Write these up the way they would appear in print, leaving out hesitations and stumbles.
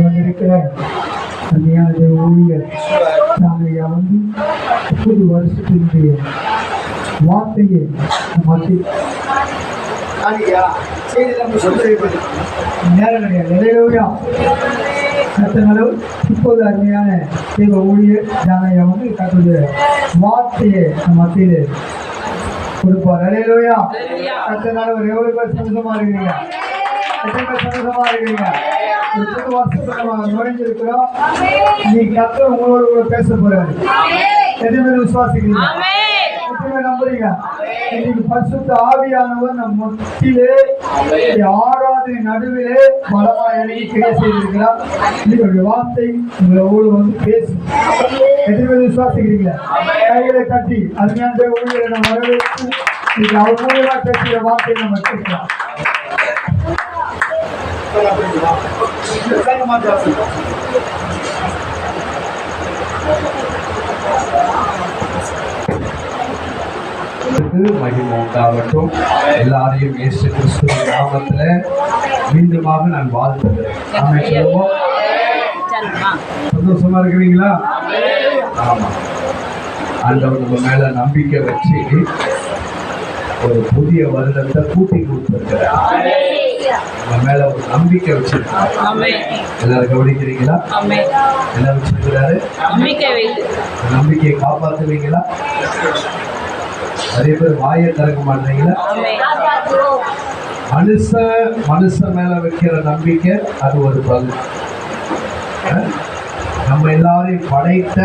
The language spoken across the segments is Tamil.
வந்திருக்கிற கல்யாண ஊழியர் நாங்கள் வந்து புது வருஷத்தினுடைய வார்த்தையை மத்திய நேரம் கிடையாது. கத்தனாலும் இப்போது அருமையான தெய்வ ஊழியர் ஜானையா வந்து கத்தோடைய வார்த்தையை மத்தியில் கொடுப்பார். அலையிலோயா கத்தனாலும் எவ்வளவு பேர் சந்தோஷமா இருக்கிறீங்க? எத்தனை பேர் சந்தோஷமா இருக்கிறீங்க? புது வருஷத்தை நம்ம நுழைஞ்சிருக்கிறோம். நீ கத்தர் உங்களோட கூட பேச போறாரு. எத்தனை பேர் விசுவாசிக்கிறீங்க? நம்புறீங்க? இன்னைக்கு பரிசுத்த ஆவியானவர் நம் மத்தியிலே ஆறாவது நடுவிலே பலமா இறங்கி கிரியை செய்திருக்கிறார். உங்களுடைய வார்த்தை உங்களோடு வந்து பேசும். எத்தனை விசுவாசிக்கிறீங்களா? கைகளை கட்டி அருமையான ஊழியரை நம்ம வரவேற்று இன்னைக்கு அவர் மூலமா பேசுகிற வார்த்தையை நம்ம கேட்கலாம். மகிமை உண்டாகட்டும். எல்லாரையும் இயேசு கிறிஸ்துவின் நாமத்துல மீண்டுமாக நான் வாழ்த்துகிறேன். சந்தோஷமா இருக்கிறீங்களா? ஆமா, ஆண்டவர் நம்ம மேல நம்பிக்கை வச்சு ஒரு புதிய வருடத்தை கூட்டி கொடுத்திருக்கிறார். நம்ம மேல ஒரு நம்பிக்கை வச்சிருக்காரு. எல்லாரும் கவனிக்கிறீங்களா? என்ன வச்சிருக்கிறாரு? நம்பிக்கையை காப்பாத்துவீங்களா? நிறைய பேர் வாயை திறக்க மாட்டீங்களா? மனுஷன் மேல வைக்கிற நம்பிக்கை அது ஒரு பங்கு. நம்ம எல்லாரையும் படைத்த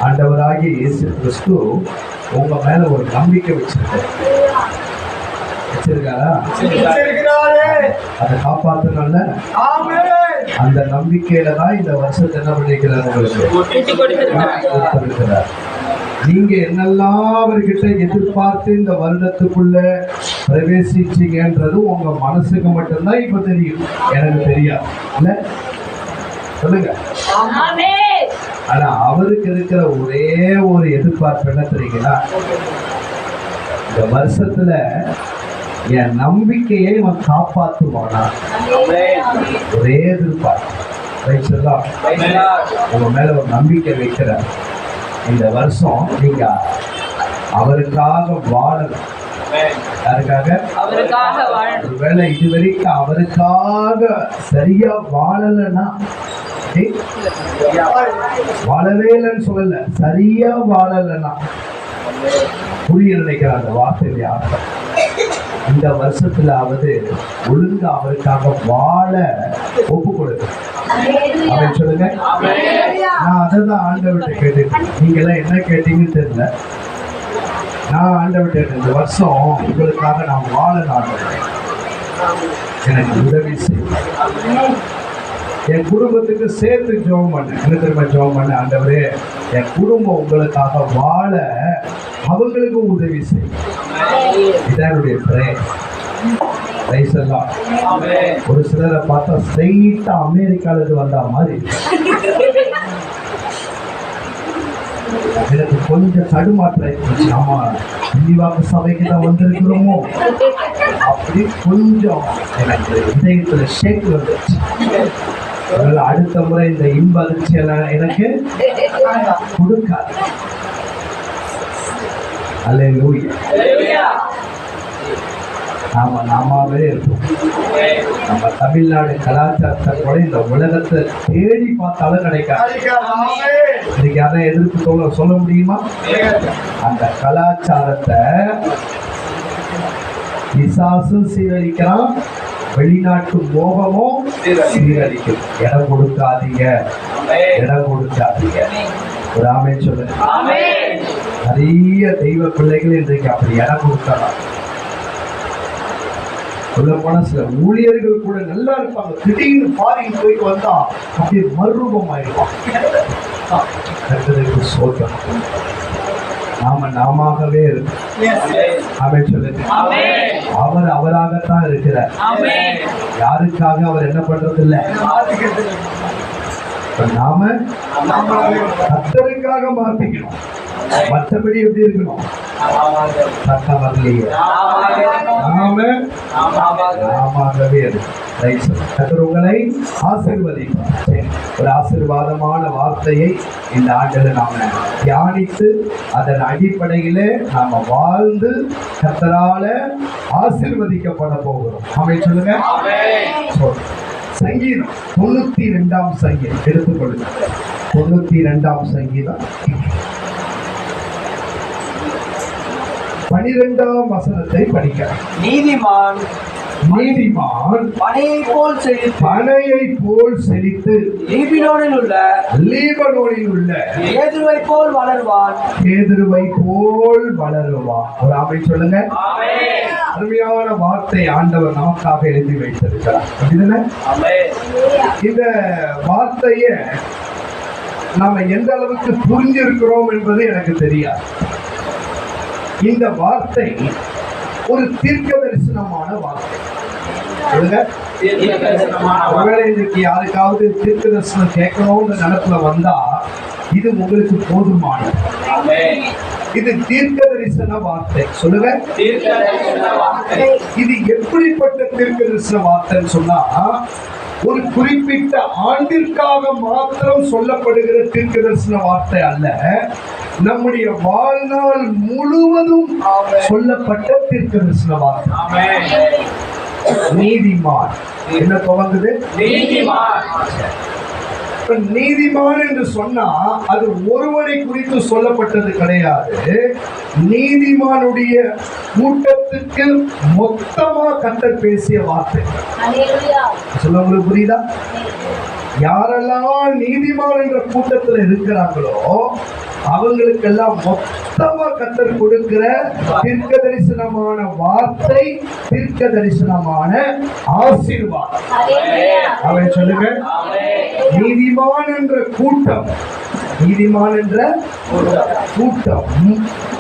ஆண்டவராகிய இயேசு கிறிஸ்து உங்க மேல ஒரு நம்பிக்கை வச்சிருக்காரா? அதை காப்பாத்தணும்ல. அந்த நம்பிக்கையில தான் இந்த வருஷத்தை என்ன பண்ணிக்கிறார் உங்களுக்கு கொடுத்திருக்கிறார். நீங்க என்னெல்லாம் அவர்கிட்ட எதிர்பார்த்து இந்த வருடத்துக்குள்ள பிரவேசிச்சீங்கன்றது உங்க மனசுக்கு மட்டும்தான் இப்ப தெரியும், எனக்கு தெரியாது இல்ல. சொல்லுங்க. ஆனா அவருக்கு இருக்கிற ஒரே ஒரு எதிர்பார்ப்பு என்ன தெரியுங்களா? இந்த வருஷத்துல என் நம்பிக்கையை அவன் காப்பாற்றுவானா, ஒரே எதிர்பார்ப்பு. உங்க மேல ஒரு நம்பிக்கை வைக்கிறார். இந்த வருஷம் நீங்க அவருக்காக வாழணும். யாருக்காக? ஒருவேளை இதுவரைக்கும் அவருக்காக சரியா வாழலன்னா, வாழவே இல்லைன்னு சொல்லல, சரியா வாழலன்னா புரிய நினைக்கிற அந்த வார்த்தையில அர்த்தம். இந்த வருஷத்துலாவது ஒழுங்கு அவருக்காக வாழ ஒப்பு கொடுக்க அப்படின்னு சொல்லுங்க. நான் அதான் ஆண்டவர்கிட்ட கேட்டேன். நீங்க எல்லாம் என்ன கேட்டீங்கன்னு தெரியல. நான் ஆண்டவர்கிட்ட இந்த வருஷம் உங்களுக்காக நான் வாழ ஆண்டவரே எனக்கு உதவி செய்ய, என் குடும்பத்துக்கு சேர்த்து ஜெபம் பண்ண. என்ன தெரியுமா ஜெபம் பண்ண? ஆண்டவரே என் குடும்பம் உங்களுக்காக வாழ அவங்களுக்கும் உதவி செய்யும். இதான் என்னுடைய பிரேயர். ஒரு சிலரை பார்த்தா ஸ்ட்ரெயிட்டா அமெரிக்காவுக்கு வந்தா மாதிரி எனக்கு கொஞ்சம் தடுமாற்றம். ஆமா, இந்திவாக்கு சபைக்கு தான் வந்திருக்கிறோமோ அப்படி கொஞ்சம் எனக்கு இதயத்துல ஷேக் வந்துச்சு. அடுத்த முறை இந்த இன்ப அதிர்ச்சி எல்லாம் எனக்கு கொடுக்காது. அல்லேலூயா. நாம நாமாவே இருப்போம். நம்ம தமிழ்நாடு கலாச்சாரத்தை கூட இந்த உலகத்தை தேடி பார்த்தாலும் கிடைக்காது. இதுக்கு யாரும் எதிர்ப்பு சொல்ல முடியுமா? அந்த கலாச்சாரத்தை பிசாசும் சீரழிக்கிறான், வெளிநாட்டு மோகமும் சீரழிக்கும். இடம் கொடுக்காதீங்க, இடம் கொடுக்காதீங்க. ஒரு ஆமென் சொல்லுங்க. நிறைய தெய்வ பிள்ளைகள் இன்றைக்கு அப்படி இடம் கொடுக்கலாம். சொல்ல போனா சில ஊழியர்கள் கூட நல்லா இருப்பாங்க, திடீர்னு ஃபாரின் போயிட்டு வந்தா அப்படியே மறுரூபம் ஆயிடுவாங்க. சோதம் நாமவே இருக்கும். ஆமென் சொல்லுங்க. அவர் அவராகத்தான் இருக்கிறார். யாருக்காக அவர் என்ன பண்றது இல்லை. நாம கர்த்தருக்காக மாத்திக்கணும். மற்றபடி எப்படி இருக்கணும்? சத்தம் வரலையே. ஆமென். ஆமாகவே இருக்கு. Right sir. கர்த்தர் உங்களை ஆசீர்வதிப்பார். சரி. ஒரு ஆசீர்வாதமான வார்த்தையை இந்த ஆண்டில் நாம தியானித்து அதன் அடிப்படையிலே நாம வாழ்ந்து கர்த்தரால ஆசீர்வதிக்கப்பட போகிறோம். ஆமென் சொல்லுங்க. சங்கீதம் 92ஆம் சங்கீதம் எடுத்துக்கொள்ளுங்க. 92ஆம் சங்கீதம் 12ஆம் வசனத்தை படிக்கலாம். நீதிமான் பனையைப் போல் செழித்து லீபனோனில் உள்ள கேதுருவைப் போல் வளருவான். ஒரு ஆமென் சொல்லுங்க. அருமையான வார்த்தை ஆண்டவர் நமக்காக எழுதி வைத்திருக்கிறார். இந்த வார்த்தையை நாம எந்த அளவுக்கு புரிஞ்சிருக்கிறோம் என்பது எனக்கு தெரியாது. இந்த வார்த்தை ஒரு தீர்க்க தரிசனமான வார்த்தை. ஒருவேளை இன்னைக்கு யாருக்காவது தீர்க்க தரிசனம் கேட்கணும்னு நினைப்புல வந்தா இது உங்களுக்கு போதுமானது. இது தீர்க்க தரிசன வார்த்தை. சொல்லுங்க. இது எப்படிப்பட்ட தீர்க்க தரிசன வார்த்தைன்னு சொன்னா ஒரு குறிப்பிட்ட ஆண்டிற்காக மாத்திரம் சொல்லப்படுகிற தீர்க்க தரிசன வார்த்தை அல்ல, நம்முடைய வாழ்நாள் முழுவதும் சொல்லப்பட்ட தீர்க்க தரிசன வார்த்தை. நீதிமான் என்ன துவங்குது? நீதிமான் என்று சொன்னா அது ஒருவரை குறித்து சொல்லப்பட்டது கிடையாது. நீதிமானுடைய கூட்டத்துக்கு மொத்தமா கர்த்தர் பேசிய வார்த்தை. சொல்ல உங்களுக்கு புரியுதா? யாரெல்லாம் நீதிமான் என்ற கூட்டத்தில் இருக்கிறாங்களோ அவங்களுக்கெல்லாம் மொத்தமா கர்த்தர் கொடுக்கிற தீர்க்க தரிசனமான வார்த்தை, தீர்க்க தரிசனமான ஆசீர்வாதம். அவன் சொல்லுங்க. நீதிமான் என்ற கூட்டம், நீதிமான் என்ற கூட்டம்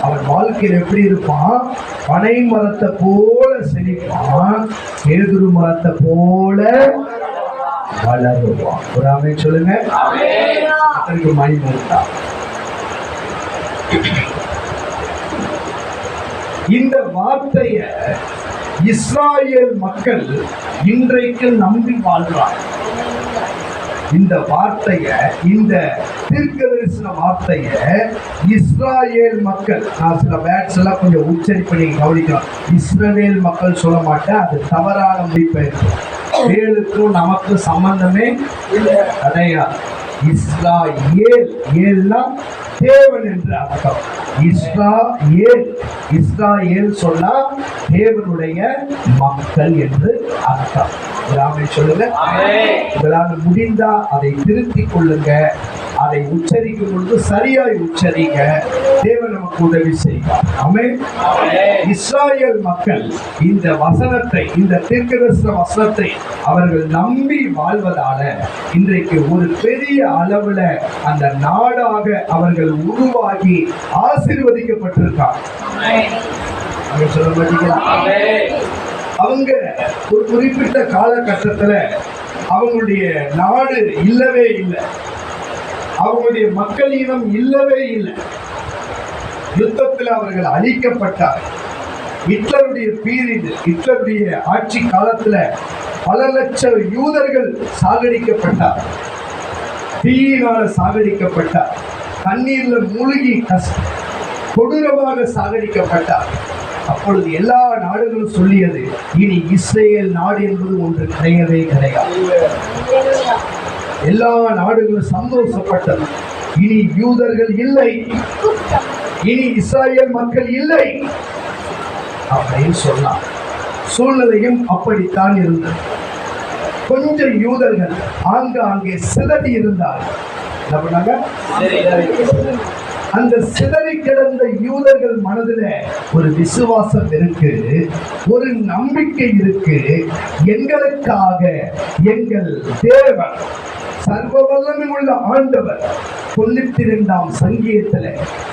அவன் வாழ்க்கையில் எப்படி இருப்பான்? பனை மரத்தை போல செழிப்பான், கேதுரு மரத்தை போல வளருவான். ஒரு ஆமென் சொல்லுங்க. அதற்கு மகிமை. இந்த வார்த்தைய இஸ்ராயேல் மக்கள் இன்றைக்கு நம்பி வாழ்றாங்க. இந்த வார்த்தைய, இந்த தீர்க்க தரிசன வார்த்தைய இஸ்ராயேல் மக்கள், நான் சில வேர்ட்ஸ் எல்லாம் கொஞ்சம் உச்சரிப்பு நீங்க கவனிக்கலாம். இஸ்ரவேல் மக்கள் சொல்ல மாட்டேன், அது தவறான மொழிபெயர்ப்பு. வேலுக்கும் நமக்கு சம்பந்தமே கிடையாது. இஸ்ராயேல், ஏல்னா தேவன் என்று அர்த்தம். இஸ்ராயேல், இஸ்ராயேல் சொன்னா தேவனுடைய மக்கள் என்று அர்த்தம். ஆமென் சொல்லுங்க. உங்களால் முடிந்தா அதை திருத்திக் கொள்ளுங்க. அதை உச்சரிக்கும் பொழுது சரியாய் உச்சரிங்க. தேவன் நமக்கு உதவி செய்வார். ஆமென். இஸ்ராயேல் மக்கள் இந்த வசனத்தை, இந்த தீர்க்கதரிசன வசனத்தை அவர்கள் நம்பி வாழ்வதால இன்றைக்கு ஒரு பெரிய அளவுல அந்த நாடாக அவர்கள் உருவாகி ஆசீர்வதிக்கப்பட்டிருக்காங்க. சொல்ல மாட்டீங்களா? அவங்க ஒரு குறிப்பிட்ட காலகட்டத்துல அவங்களுடைய நாடு இல்லவே இல்லை, அவங்களுடைய மக்கள் இனம் இல்லவே இல்லை. யுத்தத்தில் அவர்கள் அழிக்கப்பட்டார். ஹிட்லருடைய பீரியட், ஹிட்லருடைய ஆட்சி காலத்துல பல லட்சம் யூதர்கள் சாகடிக்கப்பட்டார், தீயினால சாகடிக்கப்பட்டார், தண்ணீர்ல மூழ்கி கொடூரமாக சாகடிக்கப்பட்டார். அப்பொழுது எல்லா நாடுகளும் சொல்லியது, இனி இஸ்ரேல் நாடு என்பது ஒன்று கிடையவே கிடையாது. எல்லா நாடுகளும் சந்தோஷப்பட்டது. இனி யூதர்கள் இல்லை, இனி இஸ்ராயேல் மக்கள் இல்லை அப்படின்னு சொன்னார். சூழ்நிலையும் அப்படித்தான் இருந்தது. கொஞ்சம் யூதர்கள் ஆங்காங்கே சிதறி இருந்தார்கள். என்ன பண்ணாங்க? அந்த சிதறி கிடந்த யூதர்கள் மனதில் ஒரு விசுவாசம் இருக்கு, ஒரு நம்பிக்கை இருக்கு. எங்களுக்காக எங்கள் தேவன் சர்வ வல்லமை உள்ள ஆண்டவர் 92ஆம் சங்கீதத்துல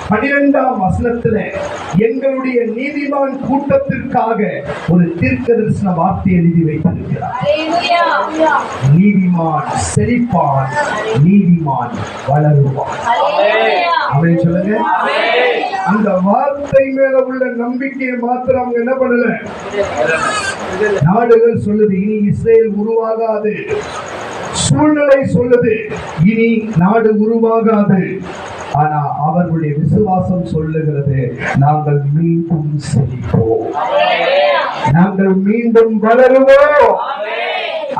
12ஆம் வசனத்துல எங்களுடைய நீதிமான் கூட்டத்திற்காக ஒரு தீர்க்க தரிசன வார்த்தை எழுதி வைத்திருக்கிறார். நீதிமான் செழிப்பான், நீதிமான் வளருவான். ஆமென் சொல்லுங்க. அந்த வார்த்தை மேல உள்ள நம்பிக்கையை மாத்திரம் அவங்க என்ன பண்ணல. நாடுகள் சொல்லுது இனி இஸ்ரேல் உருவாகாது, சூழ்நிலை சொல்லுது இனி நாடு உருவாகாது. ஆனா அவர்களுடைய விசுவாசம் சொல்லுகிறது நாங்கள் மீண்டும் செழிப்போம், நாங்கள் மீண்டும் வளருவோம்.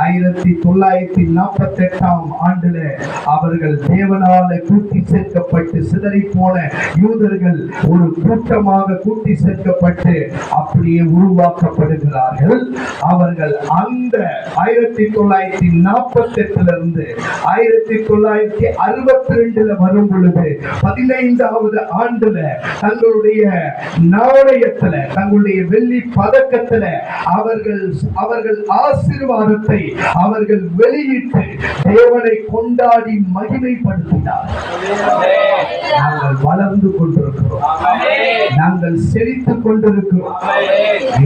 1948ஆம் ஆண்டுல அவர்கள் தேவனால கூட்டி சேர்க்கப்பட்டு சிதறி போன யூதர்கள் ஒரு கூட்டமாக கூட்டி சேர்க்கப்பட்டு அப்படியே உருவாக்கப்படுகிறார்கள். அவர்கள் அந்த 1948 1962 வரும் பொழுது 15வது ஆண்டுல தங்களுடைய நாணயத்துல தங்களுடைய வெள்ளி பதக்கத்துல அவர்கள் ஆசீர்வாதத்தை அவர்கள் வெளியிட்டு தேவனை கொண்டாடி மகிமைப்படுத்தினார். நாங்கள் வளர்ந்து கொண்டிருக்கிறோம், நாங்கள் செழித்துக் கொண்டிருக்கிறோம்.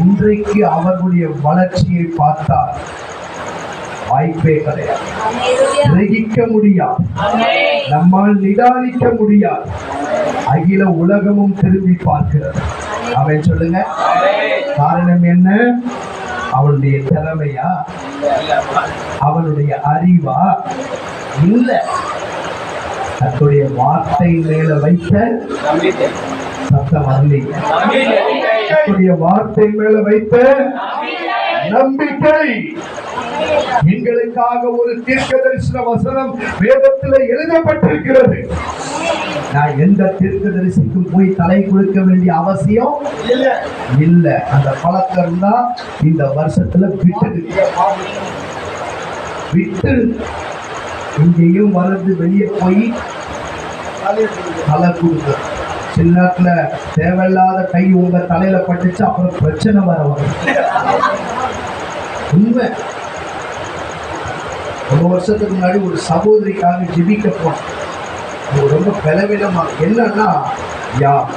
இன்றைக்கு அவர்களுடைய வளர்ச்சியை பார்த்தால் வாய்ப்பே கிடையாது, கிரகிக்க முடியாது, நம்மால் நிதானிக்க முடியாது. அகில உலகமும் திரும்பி பார்க்கிறது. அவன் சொல்லுங்க, காரணம் என்ன? அவனுடைய திறமையா, அவனுடைய அறிவா? இல்ல, தன்னுடைய வார்த்தை மேல வைத்த சத்தம் வரலை. தன்னுடைய வார்த்தை மேல வைத்த நம்பிக்கை. எங்களுக்காக ஒரு தீர்க்க தரிசன வசனம் வேதத்தில் எழுதப்பட்டிருக்கிறது. நான் எந்த தீர்க்க தரிசிக்கும் போய் தலை கொடுக்க வேண்டிய அவசியம் இல்ல. அந்த பழக்கம் தான் இந்த வருஷத்துல விட்டு இங்கேயும் வளர்ந்து வெளியே போய் தலை கொடுக்க. சில நேரத்துல தேவையில்லாத கை உங்க தலையில பட்டுச்சு, அப்புறம் பிரச்சனை வர வரும். உண்மை. ஒரு வருஷத்துக்கு முன்னாடி ஒரு சகோதரிக்காக ஜெபிக்க போனோம். ரொம்ப பலவீனமா என்னன்னா,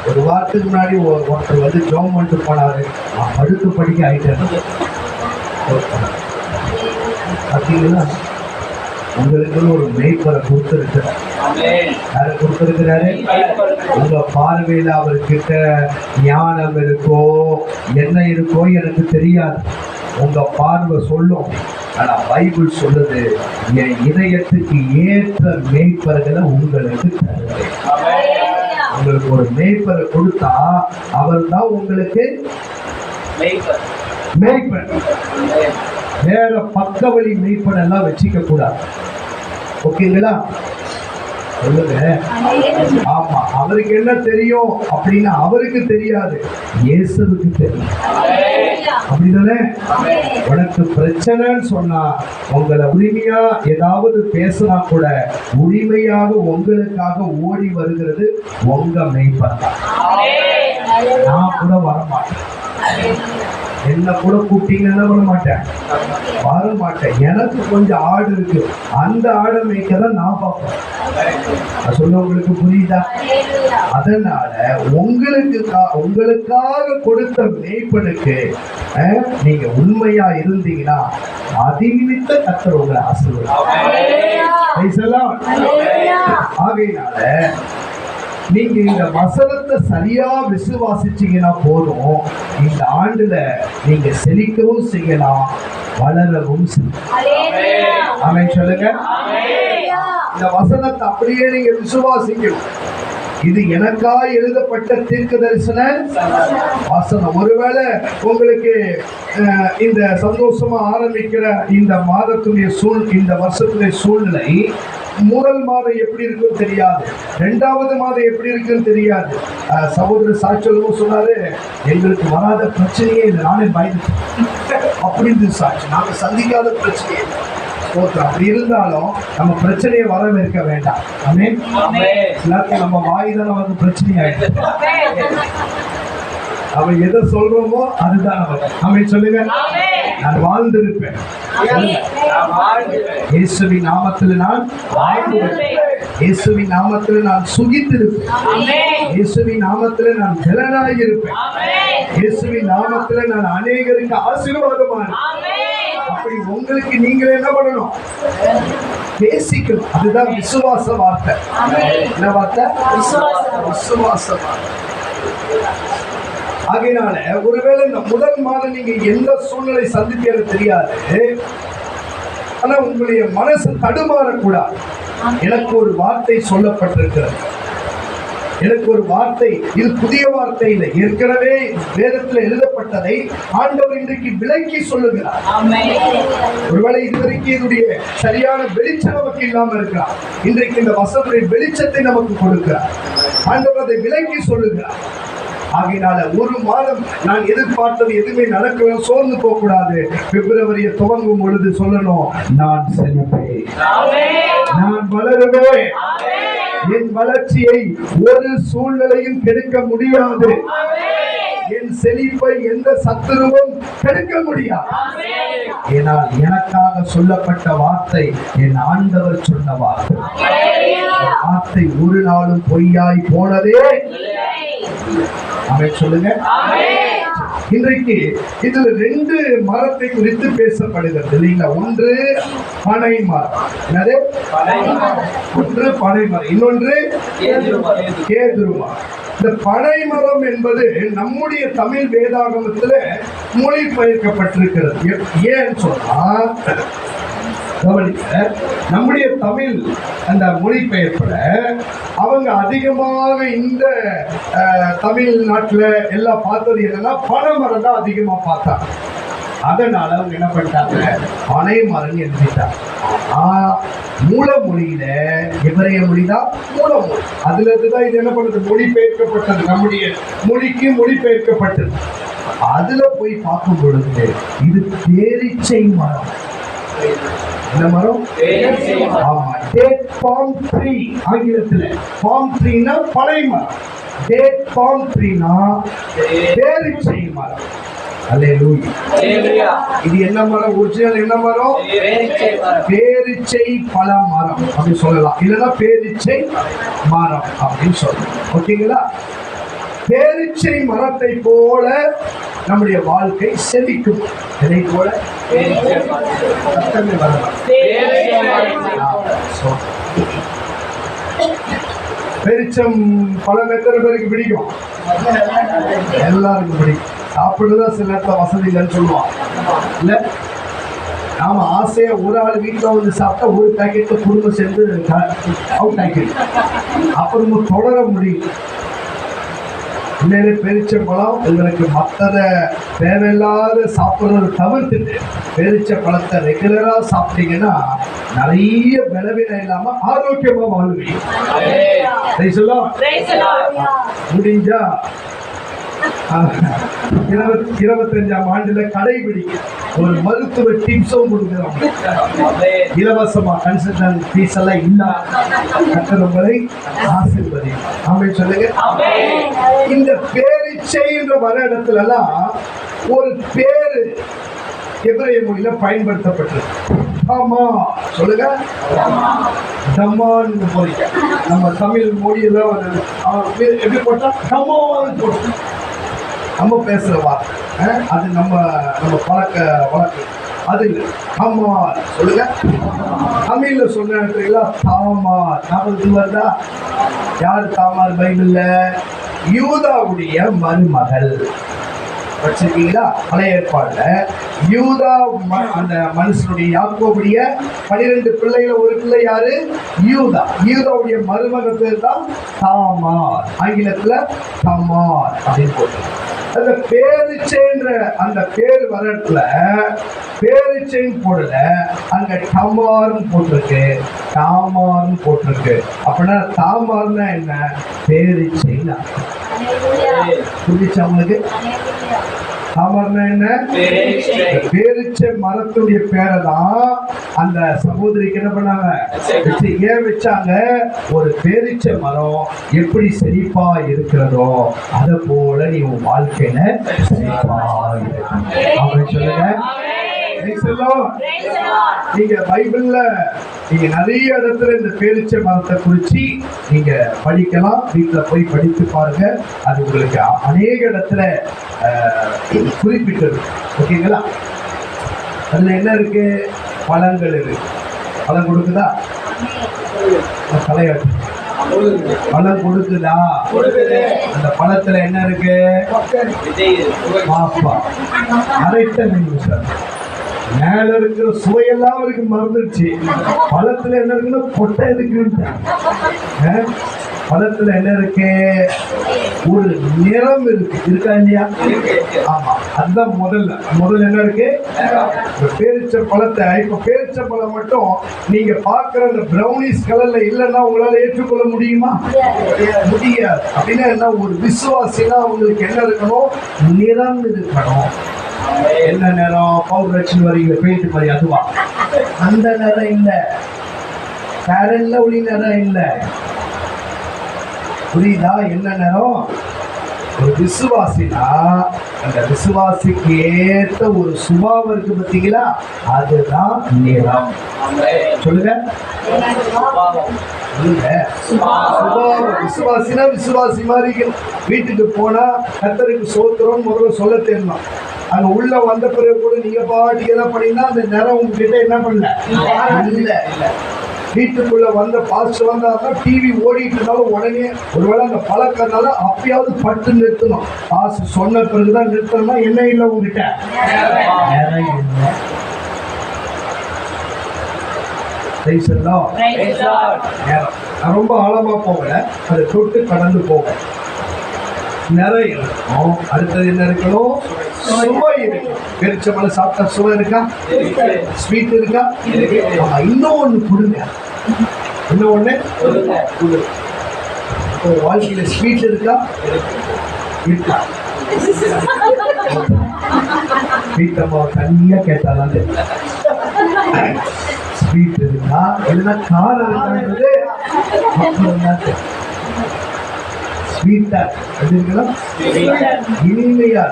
ஒரு வாரத்துக்கு முன்னாடி ஒருத்தர் வந்து ஜோம் பண்ணிட்டு போனாரு. நான் படுத்து படிக்க ஆயிட்டேன். பார்த்தீங்கன்னா உங்களுக்குன்னு ஒரு மெய்ப்பரை கொடுத்துருக்கிறார். யாரை கொடுத்துருக்கிறாரு? உங்க பார்வையில அவர்கிட்ட ஞானம் இருக்கோ என்ன இருக்கோ எனக்கு தெரியாது, உங்க பார்வை சொல்லும். ஆனா பைபிள் சொல்லுது, என் இதயத்துக்கு ஏற்ற மேய்ப்பர்களை உங்களுக்கு தருவேன். உங்களுக்கு ஒரு மேய்ப்பரை கொடுத்தா அவர் தான் உங்களுக்கு மேய்ப்பன். வேற பக்க வழி மேய்ப்பன் எல்லாம் வச்சுக்க கூடாது. ஓகேங்களா? சொல்லுங்க. ஆமா, அவருக்கு என்ன தெரியும் அப்படின்னா அவருக்கு தெரியாது, இயேசுவுக்கு தெரியும். அப்படிதானே? உனக்கு பிரச்சனைன்னு சொன்னா உங்களை உரிமையா ஏதாவது பேசினா கூட உரிமையாக உங்களுக்காக ஓடி வருகிறது உங்க மெய்ப்பன் தான். நான் கூட வரமாட்டேன், என்ன கூட கூப்பிட்டீங்கன்னா வர மாட்டேன், வர மாட்டேன். எனக்கு கொஞ்சம் ஆடு இருக்கு, அந்த ஆடை மேய்க்கதான் நான் பார்ப்பேன். சொல்ல உங்களுக்கு புரியுதா? அதனால உங்களுக்காக கொடுத்த மேய்ப்பனுக்கு நீங்க உண்மையா இருந்தீங்கன்னா அதிநிமித்த கர்த்தர் உங்களை ஆசீர்வதிப்பார். ஆகையினால நீங்க இந்த வசனத்தை சரியா விசுவாசிச்சீங்கன்னா போதும், இந்த ஆண்டுல நீங்க செழிக்கவும் செய்யலாம், வளரவும் செய்யலாம். ஆமென் சொல்லுங்க. இந்த வசனத்தை அப்படியே நீங்க விசுவாசிக்கணும். இது எனக்கா எழுதப்பட்ட தீர்க்க தரிசன வசனம். ஒருவேளை உங்களுக்கு இந்த சந்தோஷமா ஆரம்பிக்கிற இந்த மாதத்துடைய இந்த வருஷத்துடைய சூழ்நிலை முதல் மாதம் எப்படி இருக்குன்னு தெரியாது, 2வது மாதம் எப்படி இருக்குன்னு தெரியாது. சகோதரர் சாட்சியமும் சொன்னாரு, எங்களுக்கு வராத பிரச்சனையே இல்லை, நானே பயந்துட்டேன் அப்படின்னு சாட்சி. நாங்க சந்திக்காத பிரச்சனையே. அப்படி இருந்தாலும் நம்ம பிரச்சனையை வரவேற்க வேண்டாம். ஆமென். நம்ம வாய் தானே வந்து பிரச்சனை ஆயிடுச்சு. அவன் எதை சொல்றோமோ அதுதான் அவன். அவன் சொல்லுங்க, நான் வாழ்ந்திருப்பேன். இயேசுவின் நாமத்தில் நான் வாழ்ந்திருப்பேன். இயேசுவின் நாமத்தில் நான் சுகித்திருப்பேன். இயேசுவின் நாமத்தில் நான் பலனாய் இருப்பேன். இயேசுவின் நாமத்தில் நான் அநேகருக்கு ஆசீர்வாதமா இருப்பேன். அப்படி உங்களுக்கு நீங்களே என்ன பண்ணணும்? பேசிக்கணும். அதுதான் விசுவாச வார்த்தை. என்ன வார்த்தை? விசுவாச வார்த்தை. ஆகையினால ஒருவேளை இந்த முதல் மாதம் நீங்க எந்த சூழ்நிலை சந்திக்கிறது தெரியாது, ஆனா உங்களுடைய மனசு தடுமாறக்கூடாது. எனக்கு ஒரு வார்த்தை சொல்லப்பட்டிருக்கிறது. எனக்கு ஒரு வார்த்தை, இது புதிய வார்த்தை இல்லை, ஏற்கனவே வேதத்தில் எழுதப்பட்டதை ஆண்டவர் இன்றைக்கு விளக்கி சொல்லுகிறார். ஒருவேளை இதுவரைக்கும் இதனுடைய சரியான வெளிச்சம் நமக்கு இல்லாம இருக்கிறார். இன்றைக்கு இந்த வசனத்துடைய வெளிச்சத்தை நமக்கு கொடுக்கிறார். ஆண்டவர் அதை விளக்கி சொல்லுகிறார். ஆகையினால ஒரு மாதம் நான் எதிர்பார்த்தது எதுவுமே நடக்கணும், சோர்ந்து போக கூடாது. பிப்ரவரியை துவங்கும் பொழுது சொல்லணும், நான் செழிப்பேன், நான் வளருவேன். என் வளர்ச்சியை ஒரு சூழ்நிலையும் கெடுக்க முடியாது. என் செழிப்பை எந்த சத்துருவும் கெடுக்க முடியாது. ஏனால் எனக்காக சொல்லப்பட்ட வார்த்தை என் ஆண்டவர் சொன்ன வார்த்தை. வார்த்தை ஒரு நாளும் பொய்யாய் போனதே. அவன் சொல்லுங்க. இன்றைக்கு இதுல 2 மரத்தை குறித்து பேசப்படுகிறது இல்லைங்களா? ஒன்று பனை மரம். என்னது? ஒன்று பனை மரம், இன்னொன்று கேதுரு மரம். இந்த பனை மரம் என்பது நம்முடைய தமிழ் வேதாகமத்துல மொழிபெயர்க்கப்பட்டிருக்கிறது. ஏன்னு சொன்னா, நம்முடைய தமிழ் அந்த மொழிபெயர்ப்புல அவங்க அதிகமாக இந்த தமிழ்நாட்டுல எல்லாம் பார்த்தது என்னன்னா பனைமரம் தான் அதிகமா பார்த்தாங்க. அதனால அவங்க என்ன பண்ணிட்டாங்க, பனை மரம் எழுதிட்டாங்க. மூல மொழியில எபிரேய மொழிதான் மூல மொழி. அதுல இருந்துதான் இது என்ன பண்ணுது, மொழிபெயர்க்கப்பட்டது. நம்முடைய மொழிக்கு மொழிபெயர்க்கப்பட்டது. அதுல போய் பார்க்கும் பொழுது இது பேரீச்சை மரம். என்ன மரம்? ஆமா, டேட் பாம் ட்ரீ. ஆங்கிலத்துல பாம் ட்ரீனா பனை மரம், டேட் பாம் ட்ரீனா பேரீச்சை மரம். அல்லேலூயா. இது என்ன மரம்? ஒரிஜினல் என்ன மரம்? பேரீச்சை பழ மரம் அப்படின்னு சொல்லலாம், இல்லைன்னா பேரீச்சை மரம் அப்படின்னு சொல்லலாம். ஓகேங்களா? பேரீச்சை மரத்தை போல நம்முடைய வாழ்க்கை செழிக்கும். இதை போல பேரிச்சம் பழம் எத்தனை பேருக்கு பிடிக்கும்? எல்லாருக்கும் பிடிக்கும். சாப்பிடுதான் சில நேரத்தில் வசதி இல்லைன்னு சொல்லுவான் இல்ல. நாம ஆசையா ஒரு ஆள் வீட்டில் வந்து சாப்பிட்டா ஒரு பேக்கெட் குடும்பம் சேர்ந்து அவுட் ஆக்கிடும். அப்புறம் தொடர முடியும். உண்மையிலே பேரிச்சம்பழம் உங்களுக்கு மற்றதை தேவையில்லாத சாப்பிட்றத தவிர்த்துட்டு பேரிச்ச பழத்தை ரெகுலரா சாப்பிட்டீங்கன்னா நிறைய பலவீனம் இல்லாம ஆரோக்கியமா வாழ்வீங்க. முடிஞ்சா 25ஆம் ஆண்டுல கடைபிடிக்க ஒரு மருத்துவ டிப்ஸும் கொடுக்கிறோம். இலவசமா கன்சல்டன்ட் ஃபீஸ் எல்லாம் இல்ல. கட்டணங்களை ஆசீர்வதிக்கும். ஆமென் சொல்லுங்க. இந்த பேரீச்சைன்ற வர இடத்துல எல்லாம் ஒரு பேரு எபிரேய மொழியில பயன்படுத்தப்பட்டிருக்கு. ஆமா சொல்லுங்க. தமான்னு போறீங்க. நம்ம தமிழ் மொழியில எப்படி போட்டா தமான்னு போட்டு நம்ம பேசுற வார்த்தை அது நம்ம பழக்க வழக்கு. அது ஆமா சொல்லுங்க. தமிழ்ல சொன்னா தாமார் ஞாபகத்துக்கு வருதா? யார் தாமார் பைபிள்ல? யூதாவுடைய மருமகள். வச்சிருக்கீங்களா? பழைய ஏற்பாடுல யூதா அந்த மனுஷனுடைய யாக்கோபுடைய 12 பிள்ளைகள ஒரு பிள்ளை யாரு? யூதா. யூதாவுடைய மருமகள் பேர் தான் தாமார். ஆங்கிலத்துல தமார் அப்படின்னு போட்டு அந்த பேரிச்சைன்ற அந்த பேர் வரத்துல பேரிச்சைன்னு போடல, அங்க டமார்னு போட்டிருக்கு, தாமார்னு போட்டிருக்கு. அப்படின்னா தாமார்னா என்ன? பேரிச்சைன்னு புரிஞ்சிச்சா உங்களுக்கு? தாமரைன்னா என்ன? பேரிச்சை மரத்துடைய பேரை தான் அந்த சகோதரிக்கு என்ன பண்ணாங்க ஏன் வச்சாங்க? ஒரு பேரிச்சை மரம் எப்படி செழிப்பா இருக்கிறதோ அதை போல நீ உன் வாழ்க்கையில செழிப்பா இருக்கணும். அப்படின்னு சொல்லுங்க. நீங்க பைபிள்ல நீங்க நிறைய இடத்துல இந்த பேரிச்சை மரத்தை குறிச்சு நீங்க படிக்கலாம். வீட்டுல போய் படித்து பாருங்க. அது உங்களுக்கு அநேக இடத்துல குறிப்பிட்டது. ஓகேங்களா? அதுல என்ன இருக்கு? பழங்கள் இருக்கு. பழம் கொடுக்குதா? தலையாட்டு பழம் கொடுக்குதா? அந்த பழத்துல என்ன இருக்கு? பாப்பா அரைத்த சார் மேல இருக்கிற சுவையெல்லாம் அவருக்கு மறந்துடுச்சு. பழத்துல என்ன இருக்குன்னா கொட்டை இருக்குன்னு. பழத்துல என்ன இருக்கு? ஒரு நிறம் இருக்கு. இருக்கா இல்லையா? ஆமா, அதுதான் முதல்ல என்ன இருக்கு? பேரிச்ச பழத்தை. இப்ப பேரிச்ச பழம் மட்டும் நீங்க பாக்குற அந்த பிரௌனிஷ் கலர்ல இல்லைன்னா உங்களால ஏற்றுக்கொள்ள முடியுமா? முடியாது. அப்படின்னா என்ன? ஒரு விசுவாசினா உங்களுக்கு என்ன இருக்கணும்? நிறம் இருக்கணும். என்ன நேரம்? பவுடர் வச்சு வரீங்க பெயிண்ட் மாதிரி, அதுவா? அந்த நேரம் இல்ல. பேரல்ல ஒளி நேரம் இல்ல. புரியுதா? என்ன நேரம்? ஒரு விசுவாசினா அந்த விசுவாசிக்கு ஏற்ற ஒரு சுபாவம் இருக்கு பார்த்தீங்களா? அதுதான் நிறம். சொல்லுங்க. விசுவாசினா விசுவாசி மாதிரி வீட்டுக்கு போனா கர்த்தருக்கு சோத்திரம் முதல்ல சொல்ல தெரியணும். அங்க உள்ள வந்த பிறகு கூட நீங்க பாட்டு எல்லாம் பண்ணீங்கன்னா அந்த நேரம் உங்ககிட்ட என்ன பண்ணல இல்ல. வீட்டுக்குள்ள வந்த பாஸ்டர் வந்தாருன்னா டிவி ஓடிட்டு இருந்தாலும் உடனே ஒருவேளை அந்த பழக்கறனால அப்பயாவது பட்டு நிறுத்தணும். பாஸ்டர் சொன்ன பிறகுதான் நிறுத்தணும்னா என்ன இல்லை உங்ககிட்ட? நான் ரொம்ப ஆழமா போகல, அதை தொட்டு கடந்து போவேன். நிறைய இருக்கும். அடுத்தது என்ன இருக்கணும்? சுவை இருக்கு. பேரிச்சம்பழம் சாப்பிட்டா சுவை இருக்கா? ஸ்வீட் இருக்கா? இன்னொன்னு கொடுங்க. இன்னொன்னு வாழ்க்கையில ஸ்வீட் இருக்கா? இருக்கா? வீட்டம்மா தனியா கேட்டாலும் ஸ்வீட் இருக்கா இல்லைன்னா காரம் இருக்கான்றது ஸ்வீட்டா இருக்கலாம், இனிமையா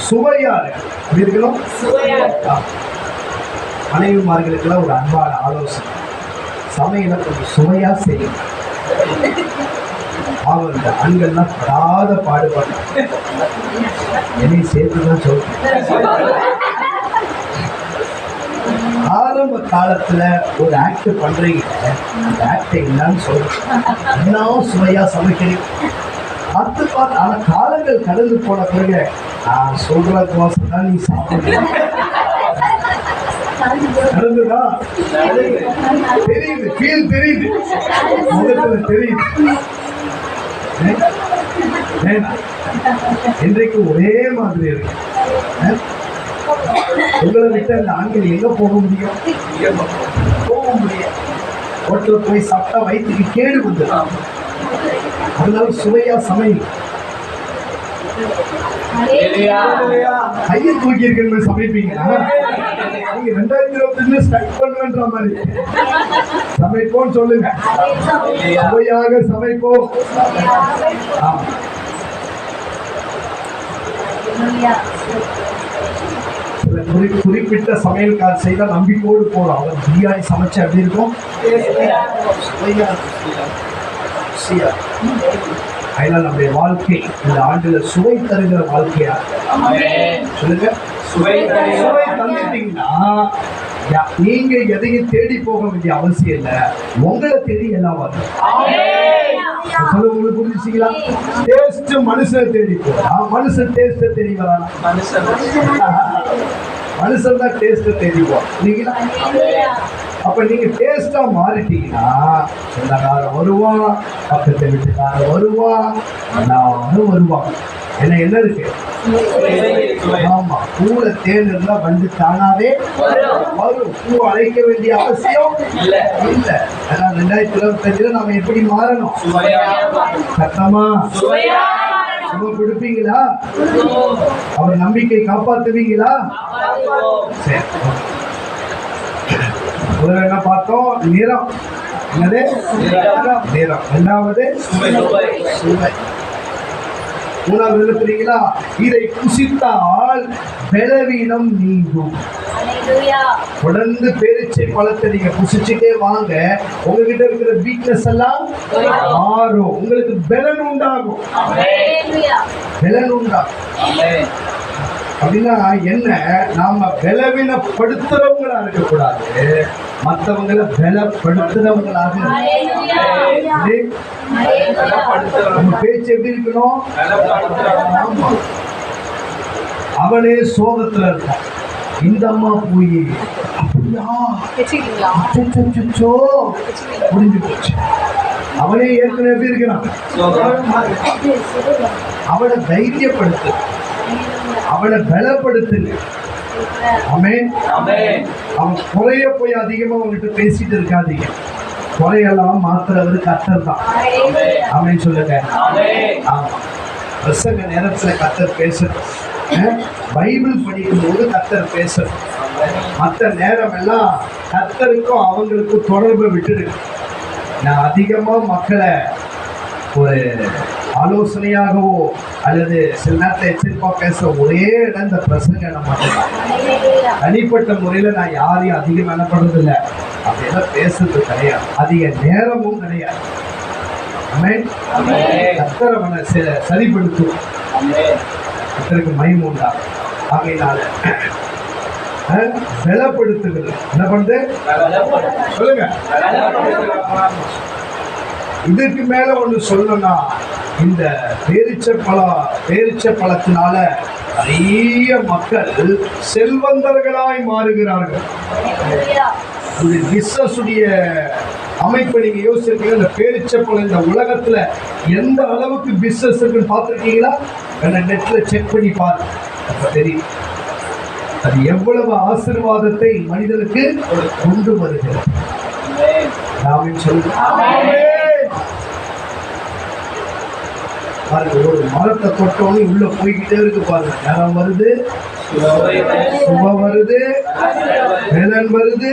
சுவையா இருக்கணும். மனைவிமார்களுக்கெல்லாம் ஒரு அன்பான ஆலோசனை, சமையலை கொஞ்சம் சுவையா செய்யும். அவங்க ஆண்கள்லாம் படாத பாடுபாடு என்னையும் சேர்த்துதான் சொல்றேன். ஆரம்ப காலத்துல ஒரு ஆக்ட் பண்றீங்க, அந்த ஆக்ட் என்னன்னு சொல்றேன், என்ன சுவையா சமைக்கிறீங்க பார்த்து பார்த்து. ஆனா காலங்கள் கடந்து போன பிறகு நான் சொல்ற தோசை தான் நீ சாப்பிடுற நடந்துதா? தெரியுது, ஃபீல் தெரியுது, முகத்துல தெரியுது. இன்றைக்கு ஒரே மாதிரி இருக்கு. உங்களை விட்டு அந்த ஆண்கள் எங்க போக முடியும்? போக முடியும். ஹோட்டல் போய் சாப்பிட்டா வயிற்றுக்கு கேடு வந்துடும். அதனால சுவையா சமையல். கையை தூக்கி இருக்கிற சமைப்பீங்கன்னா நீங்க 2025 ஸ்டார்ட் பண்ற மாதிரி சமைப்போம் சொல்லுங்க. சுவையாக சமைப்போம். குறிப்பிட்ட சமையல்கார் செய்த நம்பிக்கையோடு போறோம். அவர் பிரியாணி சமைச்சு அப்படி இருக்கும். அதனால் நம்முடைய வாழ்க்கை இந்த ஆண்டுல சுவை தருகிற வாழ்க்கையா சொல்லுங்க. சுவை தந்துட்டீங்கன்னா நீங்க எதையும் தேடி போக வேண்டிய அவசியம் இல்லை. உங்களை தேடி எல்லாம் வரும். உங்களுக்கு புரிஞ்சுங்களா? டேஸ்ட் மனுஷனை தேடி போறா, மனுஷன் டேஸ்ட தேடி வரான். மனுஷன் தான் டேஸ்ட தேடி போறீங்களா? அப்ப நீங்க டேஸ்டா மாறிட்டீங்கன்னா சொந்தக்காரன் வருவான், பக்கத்து வீட்டுக்காரன் வருவான், எல்லாரும் வருவான். என்ன இருக்கு? ஆமா, பூல தேன் இருந்தா வந்து தானாவே வரும். பூ அழைக்க வேண்டிய அவசியம் இல்ல. ஆனா 2025 நாம எப்படி மாறணும்? சத்தமா நம்ம கொடுப்பீங்களா? அவர் நம்பிக்கை காப்பாத்துவீங்களா? சரி. முதல்ல என்ன பார்த்தோம்? நிறம். என்னது? நிறம். இரண்டாவது சுவை. மூணாவது எழுப்புறீங்களா? இதை புசித்தால் பலவீனம் நீங்கும். தொடர்ந்து பேரிச்சை பழத்தை நீங்க புசிச்சுட்டே வாங்க, உங்ககிட்ட இருக்கிற வீக்னஸ் எல்லாம் மாறும். உங்களுக்கு பலன் உண்டாகும். பலன் உண்டாகும் அப்படின்னா என்ன? நாம பலவீனப்படுத்துறவங்களா இருக்கக்கூடாது, மற்றவங்களை பலப்படுத்துறவங்களாக. நம்ம பேச்சு எப்படி இருக்கணும்? அவனே சோகத்துல இருக்கான், இந்த அம்மா போய் அப்படியா முடிஞ்சு போச்சு. அவனே ஏற்கனவே எப்படி இருக்கிறான்? அவனை தைரியப்படுத்து, அவனை பலப்படுத்துங்க. ஆமென். அவன் குறைய போய் அதிகமா அவங்ககிட்ட பேசிட்டு இருக்காதீங்க. குறையெல்லாம் மாத்துறவரு கர்த்தர் தான். ஆமென் சொல்லுங்க. ஆமா, பிரசங்க நேரத்துல கர்த்தர் பேசணும். பைபிள் படிக்கும் போது கர்த்தர் பேசணும். மற்ற நேரம் எல்லாம் கர்த்தருக்கும் அவங்களுக்கும் தொடர்பை விட்டுருக்கு. நான் அதிகமா மக்களை ஒரு ஆலோசனையாகவோ அல்லது சில நேரத்தில் எச்சரிப்பா பேச ஒரே இடம் இந்த பிரசங்க இடம் மட்டும்தான். தனிப்பட்ட முறையில் நான் யாரையும் அதிகம் எனப்படுறது இல்லை, அப்படியெல்லாம் பேசுறது கிடையாது, அதிக நேரமும் கிடையாது. கர்த்தரவனை சரிப்படுத்தும். கர்த்தருக்கு மகிமை உண்டாகும். ஆகையினால பலப்படுத்துகிறது. என்ன பண்ணுது? சொல்லுங்க. இதுக்கு மேல ஒண்ணு சொல்லணும்னா, இந்த பேரிச்ச பழத்தினால நிறைய மக்கள் செல்வந்தர்களாய் மாறுகிறார்கள். பிசினஸுடைய அமைப்பை நீங்க யோசிச்சிருக்கீங்க. இந்த பேரிச்சப்பழம் இந்த உலகத்துல எந்த அளவுக்கு பிசினஸ் இருக்குன்னு பார்த்துருக்கீங்களா? நெட்ல செக் பண்ணி பாருங்க, அப்ப தெரியும் அது எவ்வளவு ஆசீர்வாதத்தை மனிதனுக்கு கொண்டு வருகிறது. பாருங்க, ஒரு மரத்தை தொட்டோன்னு உள்ள போய்கிட்டே இருக்கு பாருங்க. நேரம் வருது, சுபம் வருது, பலன் வருது,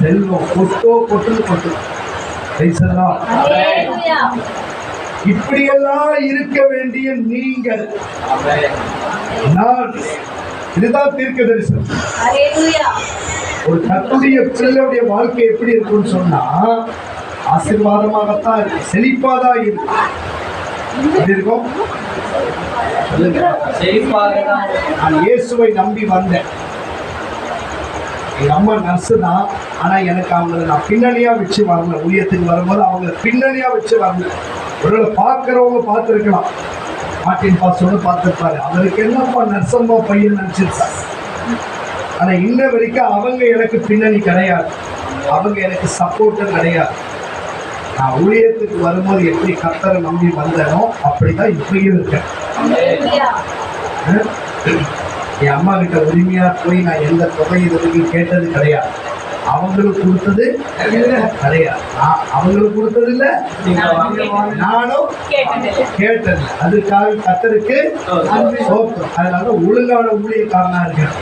செல்வம் கொட்டு. இப்படியெல்லாம் இருக்க வேண்டிய நீங்கள், நான் இதுதான் தீர்க்க தரிசனம். ஒரு கர்த்தருடைய பிள்ளையுடைய வாழ்க்கை எப்படி இருக்கும்னு சொன்னா, ஆசீர்வாதமாகத்தான் இருக்கு, செழிப்பாதான் இருக்கும். நான் இயேசுவை நம்பி வந்தேன். எங்க அம்மா நர்ஸு தான், ஆனா எனக்கு அவங்களை நான் பின்னணியா வச்சு வரல. ஊழியத்துக்கு வரும்போது அவங்களை பின்னணியா வச்சு வரல. ஒருவேளை பார்க்கிறவங்க பார்த்துருக்கலாம், மார்ட்டின் பாஸ்டரோட பார்த்துருப்பாரு, அவருக்கு என்னப்பா நர்சம்மா பையன் நினைச்சிருப்பாரு. ஆனா இன்ன வரைக்கும் அவங்க எனக்கு பின்னணி கிடையாது, அவங்க எனக்கு சப்போர்ட்டும் கிடையாது. நான் ஊழியத்துக்கு வரும்போது எப்படி கர்த்தரை நம்பி வந்தேனோ அப்படிதான் இப்பயும் இருக்கேன். என் அம்மா கிட்ட உரிமையா போய் நான் எந்த தொகை இதுக்கு கேட்டது கிடையாது, அவங்களுக்கு கொடுத்தது கிடையாது, அவங்களுக்கு கொடுத்தது இல்லை, நானும் கேட்டது. அதுக்காக கர்த்தருக்கு சோத்திரம். அதனால ஒழுங்கான ஊழியக்காரனா இருக்கேன்.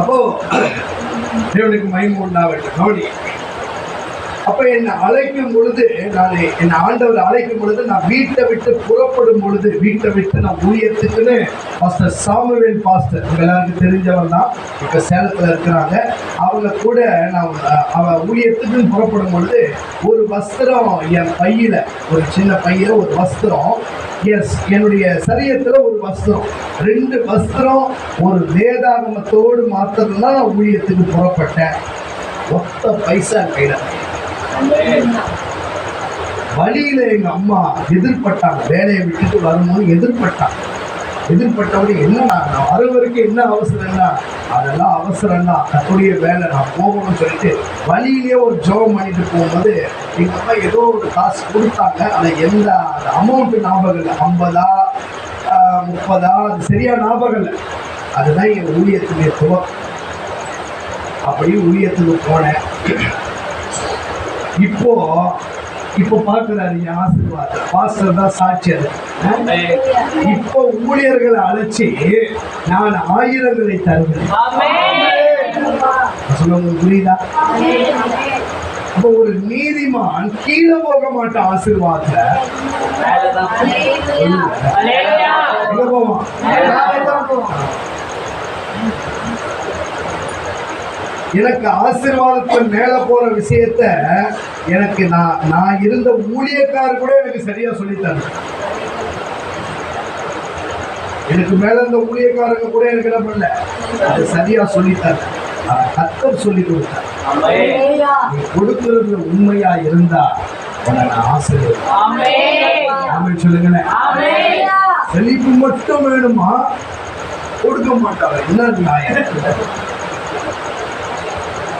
அப்போ தேவனுக்கு மகிமை உண்டாகட்டும். கவனி, அப்ப என்னை அழைக்கும் பொழுது, என்னை ஆண்டவர் அழைக்கும் பொழுது, நான் வீட்டை விட்டு புறப்படும் பொழுது, வீட்டை விட்டு நான் ஊழியத்துக்குன்னு பாஸ்டர் சாமுவேல் பாஸ்டர் எல்லாருக்கும் தெரிஞ்சவர் தான், இப்ப சேலத்துல இருக்கிறாங்க. அவங்க கூட நான் அவன் ஊழியத்துக்குன்னு புறப்படும் பொழுது ஒரு வஸ்திரம் என் பையில, ஒரு சின்ன பையில ஒரு வஸ்திரம், என்னுடைய சரீரத்துல ஒரு வஸ்திரம், 2 வஸ்திரம், ஒரு வேதாகமத்தோடு மாத்திரம் தான் ஊழியத்துக்கு புறப்பட்டேன். மொத்த பைசா கையில. வழியில எங்க அம்மா எதிர்பட்டாங்க, வேலையை விட்டுட்டு வரும்போது எதிர்பட்டவங்க என்ன, நான் வர வரைக்கும் என்ன அவசரம்னா, அதெல்லாம் அவசரம் தான், கத்துடைய வேலை, நான் போகணும்னு சொல்லிட்டு வழியிலேயே ஒரு ஜோம் பண்ணிட்டு போகும்போது எங்க அம்மா ஏதோ ஒரு காசு கொடுத்தாங்க. ஆனா எந்த அமௌண்ட் ஞாபகம் இல்லை, 50 30 அது சரியா ஞாபகம் இல்லை. அதுதான் என் ஊழியத்துடைய துவக்கம். அப்படி ஊழியத்துக்கு போனேன். இப்போ பார்க்கிறாரு என் ஆசீர்வாதம். பாஸ்டர் தான் சாட்சி அது. இப்போ ஊழியர்களை அழைச்சி நான் ஆயிரங்களை தருகிறேன். சொல்லுங்க, புரியுதா? அப்போ ஒரு நீதிமான் கீழே போக மாட்டான் ஆசீர்வாதத்துல. எங்க போவான்? எனக்கு ஆசீர்வாதத்துல மேல போற விஷயத்த எனக்கு நான் இருந்த ஊழியக்காரர் கூட எனக்கு சரியா சொல்லித்தாரு. எனக்கு மேல இருந்த ஊழியக்காரங்க கூட எனக்கு என்ன பண்ணல, அது சரியா சொல்லித்தாரு. கர்த்தர் சொல்லி கொடுத்தார். நீ கொடுக்கிறதுல உண்மையா இருந்தா உனக்கு ஆசீர்வாதம் சொல்லுங்களேன். செழிப்பு மட்டும் வேணுமா? கொடுக்க மாட்டாங்க. என்ன நியாயம்?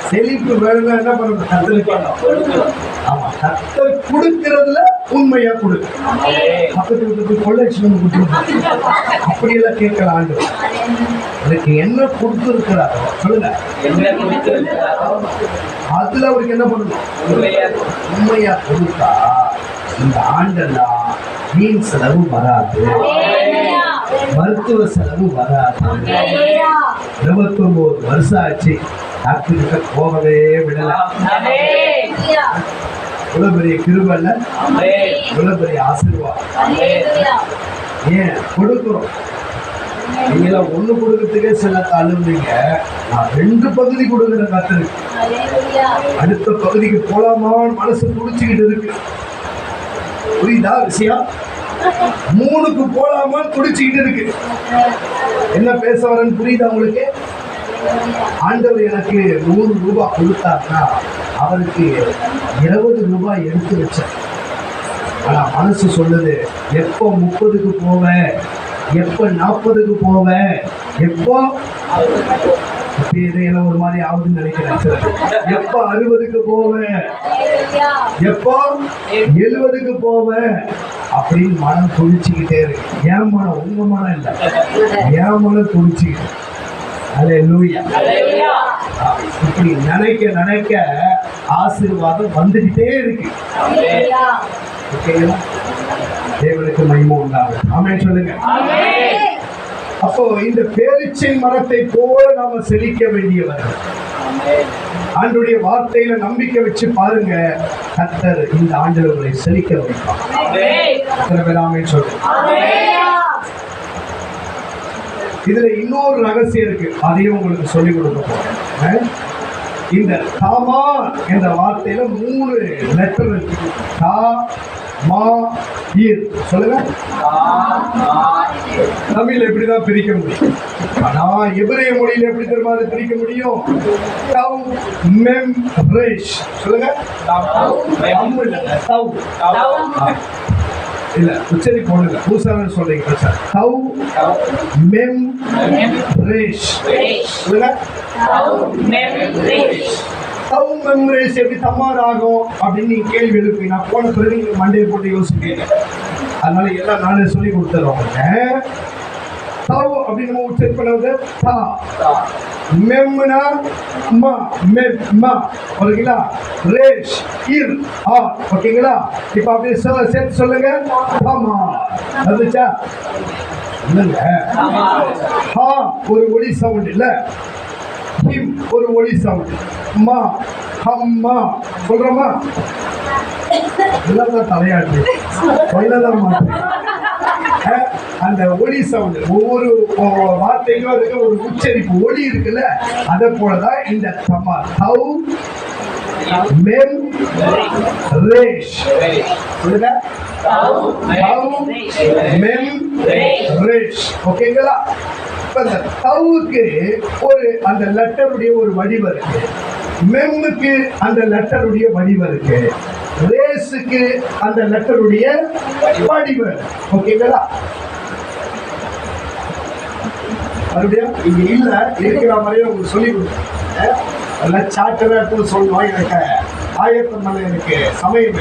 செழிப்பு வேணும்னா என்ன பண்ணணும்? கர்த்தர். ஆமா, கர்த்தர் கொடுக்கிறதுல உண்மையா கொடு. பக்கத்து வீட்டுக்கு கொள்ளைச்சு அப்படியெல்லாம் கேட்கல. ஆண்டு எனக்கு என்ன கொடுத்திருக்கிறாரோ சொல்லுங்க, அதுல அவருக்கு என்ன பண்ணணும்? உண்மையா கொடுத்தா இந்த ஆண்டெல்லாம் வீண் செலவு வராது, மருத்துவ செலவு வராது. 29 வருஷம் ஆச்சு, டாக்டர்கிட்ட போகவே விடல. இவ்வளவு பெரிய கிருபைல, இவ்வளவு பெரிய ஆசீர்வாதம். ஏன் கொடுக்கிறோம்? நீங்க ஒண்ணு கொடுக்கறதுக்கே சில தள்ளுவீங்க. நான் 2 பகுதி கொடுக்குற கத்துருக்கு. அடுத்த பகுதிக்கு போலாமான்னு மனசு துடிச்சுக்கிட்டு இருக்கு. புரியுதா விஷயம்? 3க்கு போலாமான்னு துடிச்சுக்கிட்டு இருக்கு. என்ன பேச வரேன்னு புரியுதா உங்களுக்கு? ஆண்டவர் எனக்கு 100 ரூபாய் கொடுத்தாருன்னா அவருக்கு 20 ரூபாய் எடுத்து வச்சார். ஆனா மனசு சொல்லுது, எப்போ 30க்கு போவேன், எப்போ 40க்கு போவேன், எப்போ ஒரு மாதிரி ஆகுதுன்னு நினைக்கிறேன். எப்போ 60க்கு போவேன், எப்போ 70க்கு போவேன் அப்படின்னு மனம் துடிச்சுக்கிட்டே இருக்கு. ஏன் மனம்? உங்க மனம் இல்லை, என் மனம் துடிச்சுக்கிட்டு. அல்லேலூயா. இப்படி நினைக்க நினைக்க ஆசீர்வாதம் வந்துகிட்டே இருக்கு. தேவனுக்கு மகிமை உண்டாகும். ஆமென் சொல்லுங்க. அப்போ இந்த பேரீச்சை மரத்தை போல நாம செழிக்க வேண்டியவர்கள். ஆண்டுடைய வார்த்தையில நம்பிக்கை வச்சு பாருங்க, கர்த்தர் இந்த ஆண்டுல உங்களை செழிக்க வைப்பார். ஆமென் சொல்லுங்க. இதுல இன்னொரு ரகசியம் இருக்கு, அதையும் உங்களுக்கு சொல்லிக் கொடுக்க போறேன். இந்த தாமா என்ற வார்த்தையில 3 லெட்டர் இருக்கு. தா மா ஈர். சொல்லுங்க, தமிழ்ல எப்படிதான் பிரிக்க முடியும்? ஆனா எபிரேய மொழியில எப்படி தெரியுமா அதை பிரிக்க முடியும்? தவ் மெம் ரேஷ். சொல்லுங்க, இல்ல உச்சரி போடுங்க, பூசாரன் சொல்றீங்க. தவ் மெம் ரேஷ். சொல்லுங்க, தவ் மெம் ரேஷ் எப்படி தமார் ஆகும் அப்படின்னு நீங்க கேள்வி எழுப்பி நான் போன பிறகு நீங்க மண்டையை போட்டு யோசிப்பீங்க. அதனால எல்லாம் நானே சொல்லி கொடுத்துருவோம். தவ் அப்படின்னு நம்ம உச்சரி பண்ணது தா, மெம்னா மா, மெம் மா. ஓகேங்களா? ரேஷ் இர் ஆ. ஓகேங்களா? இப்ப அப்படியே சேர்த்து சொல்லுங்க, தமா. வந்துச்சா? இல்லங்க, ஹா ஒரு ஒலி சவுண்ட் இல்ல, ஹிம் ஒரு ஒலி சவுண்ட், மா ஹம்மா. சொல்றோமா? எல்லாம் தலையாட்டு சொல்லதான் மாட்டேன். அந்த ஒலி சவுண்ட் ஒவ்வொரு வார்த்தைக்கும் அதுக்கு ஒரு உச்சரிப்பு ஒலி இருக்குல்ல, அதை போலதான் இந்த தமா. தவ் மெம் ரேஷ். சொல்லுங்க, தவ் மெம் ரேஷ். ஓகேங்களா? இப்ப இந்த தவுக்கு ஒரு அந்த லெட்டருடைய ஒரு வடிவம் இருக்கு, மெம்முக்கு அந்த லெட்டருடைய வடிவம் இருக்கு, ரேஸுக்கு அந்த லெட்டருடைய வடிவம். ஓகேங்களா? மறுபடியும் இங்க இல்ல, இருக்கிற மாதிரியே உங்களுக்கு சொல்லி கொடுத்தேன். எல்லாம் சாட்டரா எடுத்து சொல்லுவோம். எனக்கு ஆயத்தம் பண்ண எனக்கு சமயம்.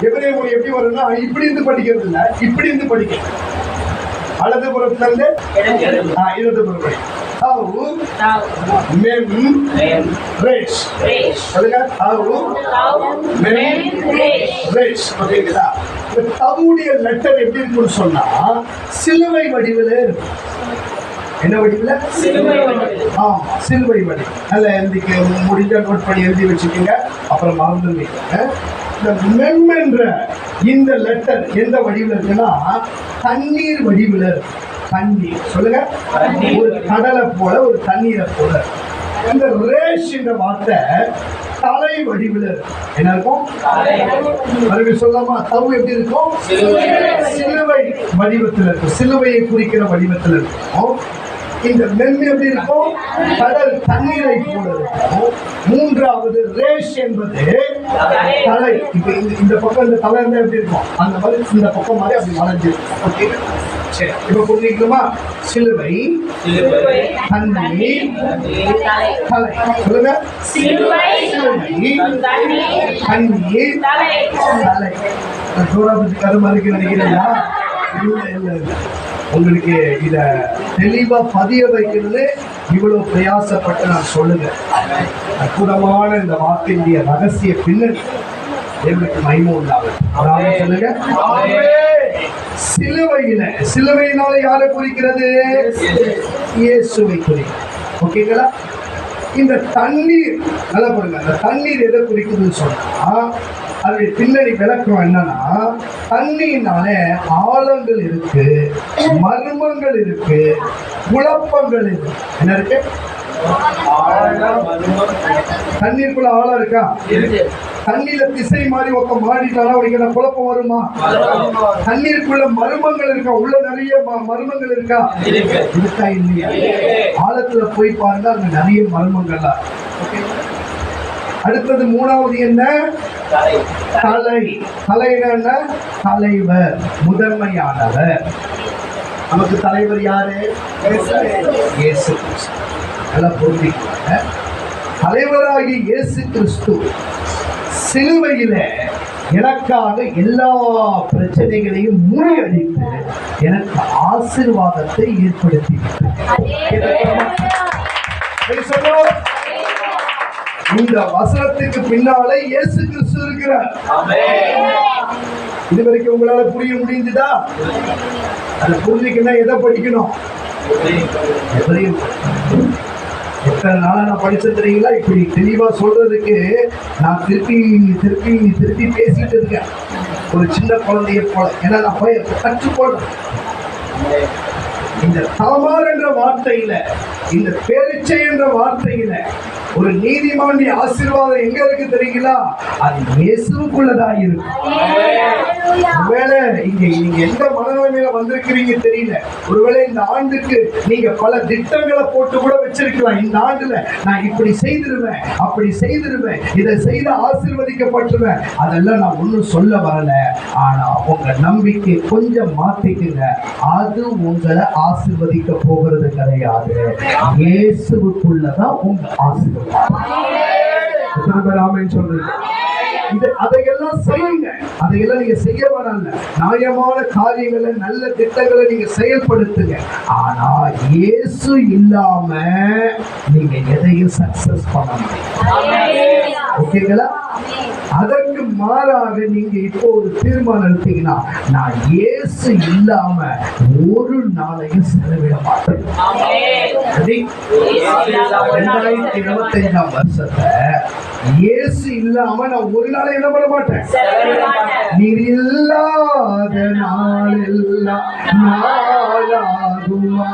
எபிரேய மொழி எப்படி வரும்னா இப்படி இருந்து படிக்கிறது இல்லை, இப்படி இருந்து படிக்கிறது. வலதுபுறத்துல இருந்து இடதுபுறம். தாவு மெம் ரேஷ். சொல்லுங்க, தாவு மெம் ரேஷ். ஓகேங்களா? இந்த தவுடைய லெட்டர் எப்படி இருக்குன்னு சொன்னா சிலுவை வடிவில் இருக்கும். என்ன வடிவில்? ஆமா, சிலுவை வடி. நல்ல எழுதிக்க, முடிஞ்ச நோட் பண்ணி எழுதி வச்சுக்கோங்க, அப்புறம் மறந்துடுவீங்க. இந்த மெம் என்ற இந்த லெட்டர் எந்த வடிவில் இருக்குன்னா தண்ணீர் வடிவில் இருக்கு. தண்ணீர், சொல்லுங்க, ஒரு கடலை போல, ஒரு தண்ணீரை போல. இந்த ரேஷ் என்ற வார்த்தை தலை வடிவில் இருக்கும். என்ன இருக்கும்? மறுபடியும் சொல்லாமா? தவு எப்படி இருக்கும்? சிலுவை வடிவத்தில் இருக்கும். சிலுவையை குறிக்கிற வடிவத்தில் இருக்கும். இந்த மெம் எப்படி இருக்கும்? கடல் தண்ணீரை போல இருக்கும். மூன்றாவது ரேஷ் என்பது தலை. இப்ப இந்த பக்கம் இந்த தலை இருந்தா எப்படி இருக்கும்? அந்த மாதிரி இந்த பக்கம் மாதிரி அப்படி வளைஞ்சிருக்கும். ஓகே, சரி. இப்ப புரிஞ்சுக்கணுமா? சிலுவை, தண்ணீர், தலை. சொல்லுங்க, சிலுவை, தண்ணீர், தலை. சோறாபதி கருமா இருக்கு நினைக்கிறீங்களா? இல்ல, உங்களுக்கு இத தெளிவா பதிய வைக்கிறது இவ்வளவு பிரயாசப்பட்டு நான் சொல்லுங்க. அற்புதமான இந்த வாக்கினுடைய ரகசிய பின்னணி தேவனுக்கு மகிமை உண்டாகும். அதாவது சொல்லுங்க, சிலுவையினால யாரை குறிக்கிறது? இயேசுவை குறிக்கிறது. ஓகேங்களா? இந்த தண்ணீர் நல்லா பாருங்க, அந்த தண்ணீர் எதை குறிக்குதுன்னு சொன்னா அதனுடைய பின்னணி விளக்கம் என்னன்னா, தண்ணீர்னால ஆழங்கள் இருக்கு, மர்மங்கள் இருக்கு, குழப்பங்கள் இருக்கு. என்ன இருக்கு? தண்ணீருக்குள்ள ஆழம் இருக்கா? தண்ணீர்ல திசை மாறி ஒக்க மாறிட்டாலும் அவனுக்கு குழப்பம் வருமா? தண்ணீருக்குள்ள மர்மங்கள் இருக்கா? உள்ள நிறைய மர்மங்கள் இருக்கா? இருக்கா இல்லையா? ஆழத்துல போய் பாருங்க, அங்க நிறைய மர்மங்கள்லாம். அடுத்தது மூணாவது என்ன? தலை. தலைன்னா தலைவர், முதன்மையானவர். நமக்கு தலைவர் யாரு? இயேசு கிறிஸ்து. நல்லா புரிஞ்சுக்கோங்க. தலைவராகிய இயேசு கிறிஸ்து சிலுவையில எனக்காக எல்லா பிரச்சனைகளையும் முறியடித்து எனக்கு ஆசீர்வாதத்தை ஏற்படுத்தி இந்த வசனத்துக்கு பின்னாலே இயேசு கிறிஸ்து இருக்கிறார். இது வரைக்கும் உங்களால புரிய முடியுதுதா? அதை புரிஞ்சுக்கணும். எதை படிக்கணும்? எத்தனை நாளா நான் படிச்சது தெரியுங்களா? இப்படி தெளிவா சொல்றதுக்கு நான் திருப்பி பேசிட்டு இருக்கேன், ஒரு சின்ன குழந்தைய போல. ஏன்னா நான் போய் கற்றுக்கொள்றேன். இந்த தாமார் என்ற வார்த்தையில, இந்த பேரிச்சை என்ற வார்த்தையில ஒரு நீதிமானுடைய ஆசீர்வாதம் எங்க இருக்கு தெரியுங்களா? அது இயேசுவுக்குள்ளதான் இருக்கு. ஒருவேளை நீங்க எந்த மனநிலைமையில வந்திருக்கிறீங்க தெரியல. ஒருவேளை இந்த ஆண்டுக்கு நீங்க பல திட்டங்களை போட்டு கூட வச்சிருக்கலாம். இந்த ஆண்டுல நான் இப்படி செய்திருவேன், அப்படி செய்திருவேன், இதை செய்து ஆசீர்வதிக்கப்பட்டுருவேன். அதெல்லாம் நான் ஒன்னும் சொல்ல வரல. ஆனா உங்க நம்பிக்கை கொஞ்சம் மாத்திக்குங்க. அது உங்களை ஆசீர்வதிக்க போகிறது கிடையாது. இயேசுவுக்குள்ளதான் உங்க ஆசீர்வாதம். சொல்றீங்க. அதையெல்லாம் செய்யுங்க. அதையெல்லாம் நீங்க செய்ய வரல. நியாயமான காரியங்களை, நல்ல திட்டங்களை நீங்க செயல்படுத்துங்க. ஆனா இயேசு இல்லாம நீங்க எதையும் சக்சஸ் பண்ண முடியும். ஓகேங்களா? அதற்கு மாறாக நீங்க இப்போ ஒரு தீர்மானம் எடுத்தீங்கன்னா, நான் இயேசு இல்லாம ஒரு நாளையும் செலவிட மாட்டேன். 2025 வருஷத்தை இயேசு இல்லாம நான் ஒரு நாளை என்ன பண்ண மாட்டேன். நீர் இல்லாத நாளெல்லாம் நாளாகுமா?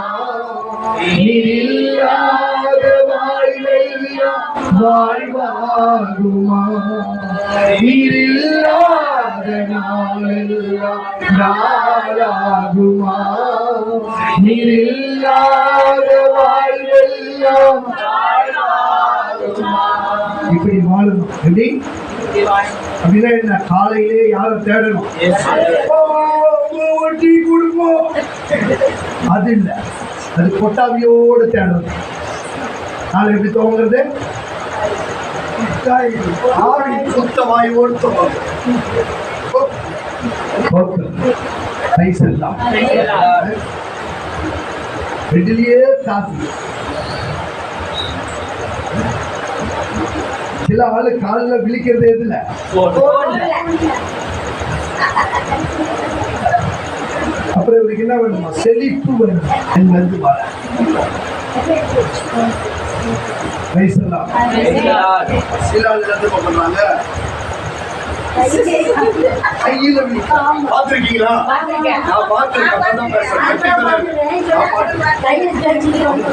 நீர் இல்லாத வாழ்வெல்லாம் வாழ்வாகுமா? நீர் இல்லாத நாளெல்லாம் நாளாகுமா? நீர் இல்லாத வாழ்வெல்லாம் இப்படி வாழணும். எப்படி? அப்படின்னா என்ன? காலையிலே யாரை தேடணும்? டீ கொடுப்போம், அது இல்லை. அது கொட்டாவியோடு தேடணும். நாளை எப்படி துவங்குறது? சுத்தமாயோடு பெட்டிலேயே காசு சில ஆளு காலில் விழிக்கிறது எதுல? அப்புறம் இவருக்கு என்ன வேணுமா? செழிப்பு வேணும் என்பது வர வயசுலாம். சில ஆள் என்ன பண்றாங்க? கையில பாத்திருக்கீங்களா? நான் பார்த்திருக்கேன்.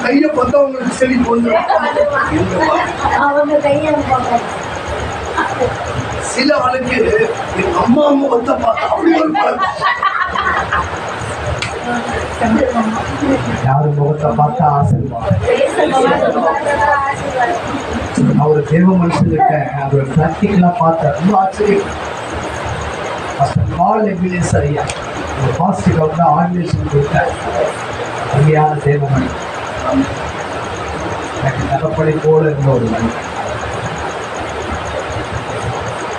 கைய பார்த்தா உங்களுக்கு செழிப்பு வந்து. சில ஆளுக்கு என் அம்மா முகத்தை பார்த்தா அப்படி ஒரு பழக்கம். யாரு முகத்தை பார்த்தா ஆசீர்வாதம். அவர் தேவ மனுஷன்கிட்ட அவர் பிராக்டிக்கலா பார்த்தா ரொம்ப ஆச்சரியம். சரியா ஒரு பாசிட்டிவ் வந்து ஆர்டினேஷன் கொடுத்தார். அருமையான தேவ மனுஷன், எனக்கு நகப்படை போல இருந்த ஒரு மனிதன்.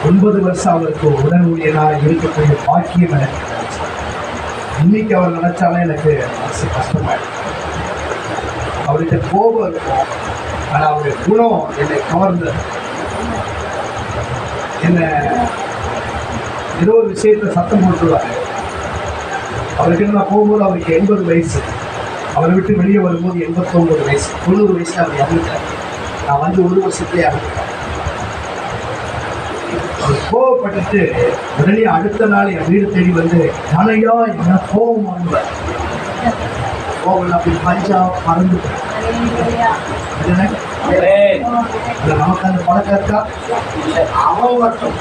9 வருஷம் அவருக்கு உடல் ஊழியனாக இருக்கக்கூடிய பாக்கியம் எனக்கு கிடைச்சது. இன்னைக்கு அவர் நினைச்சாலும் எனக்கு மனசு கஷ்டமாயிடும். அவர்கிட்ட கோபம் இருக்கும், ஆனால் அவருடைய குணம் என்னை கவர்ந்தது. என்ன ஏதோ ஒரு விஷயத்துல சத்தம் போட்டுருவாரு. அவருக்கு நான் போகும்போது அவருக்கு 80 வயசு. அவரை விட்டு வெளியே வரும்போது 89 வயசு. 90 வயசுல அவர் இறந்துட்டார். நான் வந்து 1 வருஷத்துலேயே இறந்துட்டேன். அவர் கோவப்பட்டுட்டு உடனே அடுத்த நாள் என் வீடு தேடி வந்து நாளையா என்ன கோபம் வாங்குவார். கோவம் அப்படி பஞ்சா மறந்துட்டேன். நமக்கு அந்த பழக்கம் இருக்கா? அவன் மட்டும்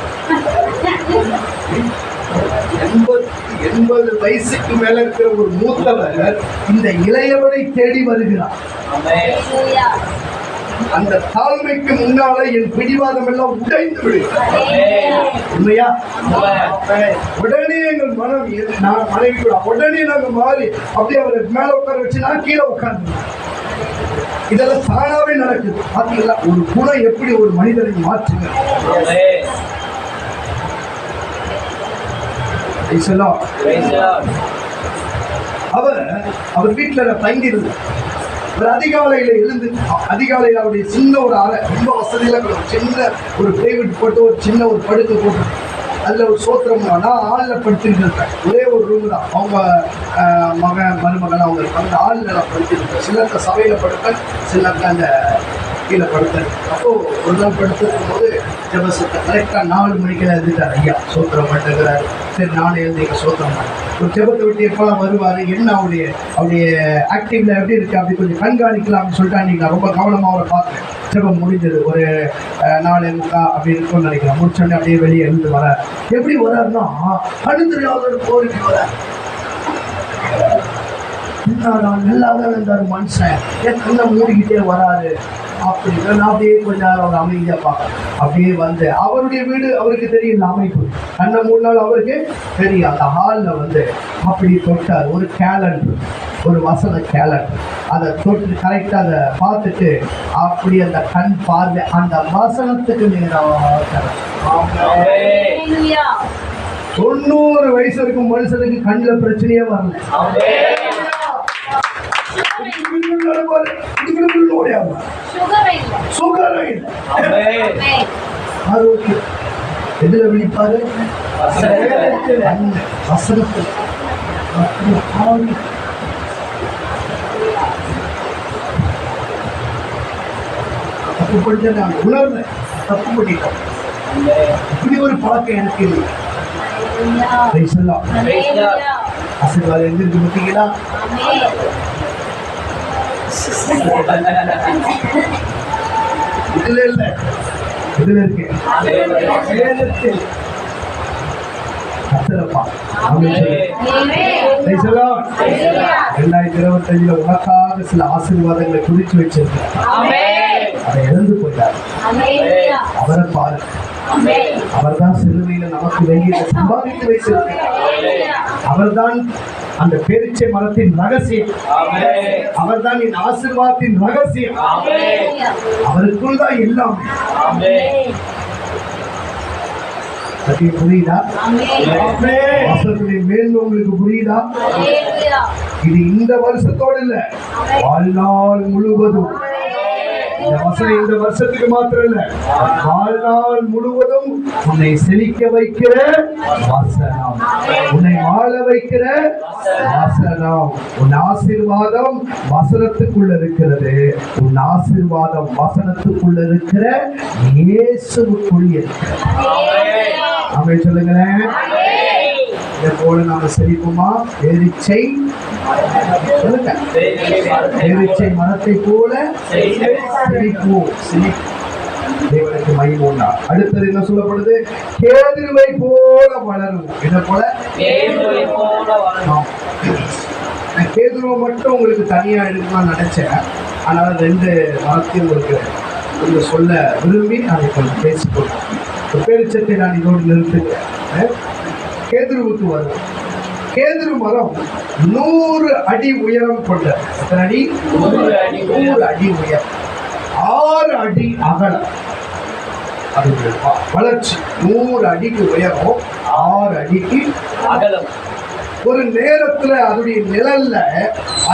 80 வயசுக்கு மேல இருக்கிற ஒரு மூத்தவர் இந்த இளையவரை தேடி வருகிறார். அந்த தாழ்மைக்கு முன்னால என் பிடிவாதம் எல்லாம் உடைந்து விடுகிறேன். உண்மையா? உடனே எங்கள் நான் மனைவி கூட உடனே நாங்க மாறி அப்படியே அவரை மேல உட்கார வச்சு நான் கீழே உட்கார்ந்து. இதெல்லாம் தானாவே நடக்குது. பாத்தீங்களா ஒரு குணம் எப்படி ஒரு மனிதனை மாற்றுங்க. அவர் வீட்டுல தங்கி இருந்தார். ஒரு அதிகாலையில எழுந்து அதிகாலையில் அவருடைய சின்ன ஒரு அறை, ரொம்ப வசதியில சின்ன ஒரு பிரைவேட் போட்டு ஒரு சின்ன ஒரு படுக்கை போட்டு அதில் ஒரு சோத்திரம். நான் ஆளில் படுத்துட்டு இருக்கேன். ஒரே ஒரு ரூம் தான். அவங்க மகன் மருமகன் அவங்க அந்த ஆளில் நான் படுத்துட்டு இருக்கேன். சிலர்த்த சபையில் படுப்பேன், சிலர்த்த அந்த கீழே படுத்தேன். அப்போது ஒரு நாள் படுத்துருக்கும் போது ஜபசத்தை கரெக்டாக 4 மணிக்கு எழுந்துட்டார். ஐயா சோத்திரம் பண்ணுறாரு. சரி நானும் எழுந்து எங்கள் சோத்திரம் பண்ணேன். ஒரு ஜபத்தை விட்டு எப்போலாம் வருவார், என்ன அவருடைய ஆக்டிவ்ல எப்படி இருக்கு அப்படி கொஞ்சம் கண்காணிக்கலாம் அப்படின்னு சொல்லிட்டு அன்றைக்கி நான் ரொம்ப கவனமாக அவரை பார்த்தேன். ஜபம் முடிஞ்சது ஒரு 4:45 அப்படி இருக்கும்னு நினைக்கிறேன். முடிச்சோடனே அப்படியே வெளியே எழுந்து வர. எப்படி வராருன்னா அனுதிரியாதோட கோரிக்கை வர. நல்லாதான் இருந்தார் மனுஷன், என் கண்ணை மூடிக்கிட்டே வராரு அப்படின்னு நான் அப்படியே கொஞ்ச நேரம் அவர் அமைதியாக பார்க்க. அப்படியே வந்து அவருடைய வீடு அவருக்கு தெரியல அமைப்பு. கண்ணை 3 நாள் அவருக்கு தெரியும். அந்த ஹாலில் வந்து அப்படி தொட்டார். ஒரு கேலண்டர், ஒரு வசன கேலண்டர், அதை தொட்டு கரெக்டாக அதை பார்த்துட்டு அப்படி அந்த கண் பார்வை அந்த வசனத்துக்கு நேராக 90 வயசு இருக்கும் மனுஷனுக்கு கண்ணில் பிரச்சனையே வரல. எதுல விழிப்பாரு? வசனத்தில். தப்பு படிச்ச நான் உணர்ந்தேன், தப்பு பண்ணிட்டேன். இப்படி ஒரு பழக்கம் எனக்கு இல்லை. ஆசீர்வாதம் எங்க இருக்கு பார்த்தீங்களா? இதுல இல்ல, இதுல இருக்கு. கர்த்தரப்பா 2025 உனக்காக சில ஆசீர்வாதங்களை குறிச்சு வச்சிருக்கேன். அதை இழந்து போயிட்டார். அவரை பாரு. அவர்தான் சிலுவையில நமக்கு வெளியே சம்பாதித்து வைத்திருக்கிறார். அவர்தான் அந்த பேரிச்சை மரத்தின் ரகசியம். அவர்தான் என் ஆசீர்வாதத்தின் ரகசியம். அவருக்குள் தான் எல்லாம். புரியுதா? மேல் உங்களுக்கு புரியுதா? இது இந்த வருஷத்தோடு இல்ல, வாழ்நாள் முழுவதும் இந்த வசனம் இந்த வருஷத்துக்கு மாத்திரம் இல்ல, வாழ்நாள் முழுவதும் உன்னை செழிக்க வைக்கிற வசனம், உன்னை வாழ வைக்கிற வசனம். உன் ஆசீர்வாதம் வசனத்துக்குள்ள இருக்கிறது. உன் ஆசீர்வாதம் வசனத்துக்குள்ள இருக்கிற இயேசுவுக்குள் இருக்கிறது. ஆமென் சொல்லுங்களேன். இதை போல நாம செழிப்போமா? பேரீச்சை சொல்லுங்க, பேரீச்சை மரத்தை போல செழிப்போம். தேவனுக்கு மகிமை உண்டா. அடுத்தது என்ன சொல்லப்படுது? கேதுருவை போல வளரும். இதை போல கேதுருவை மட்டும் உங்களுக்கு தனியா எடுக்கணும்னு நினைச்சேன். அதனால 2 வார்த்தையும் உங்களுக்கு கொஞ்சம் சொல்ல விரும்பி நான் கொஞ்சம் பேசிக்கொள்றேன். பேரிச்சத்தை நான் இதோடு நிறுத்துகிறேன். கேதுருவுக்கு வரும். கேதுரு மரம் 100 அடி உயரம் கொண்ட, எத்தனை அடி? 100 அடி உயரம், 6 அடி அகலம். அது வளர்ச்சி 100 அடிக்கு உயரம், 6 அடிக்கு அகலம். ஒரு நேரத்துல அதனுடைய நிழல்ல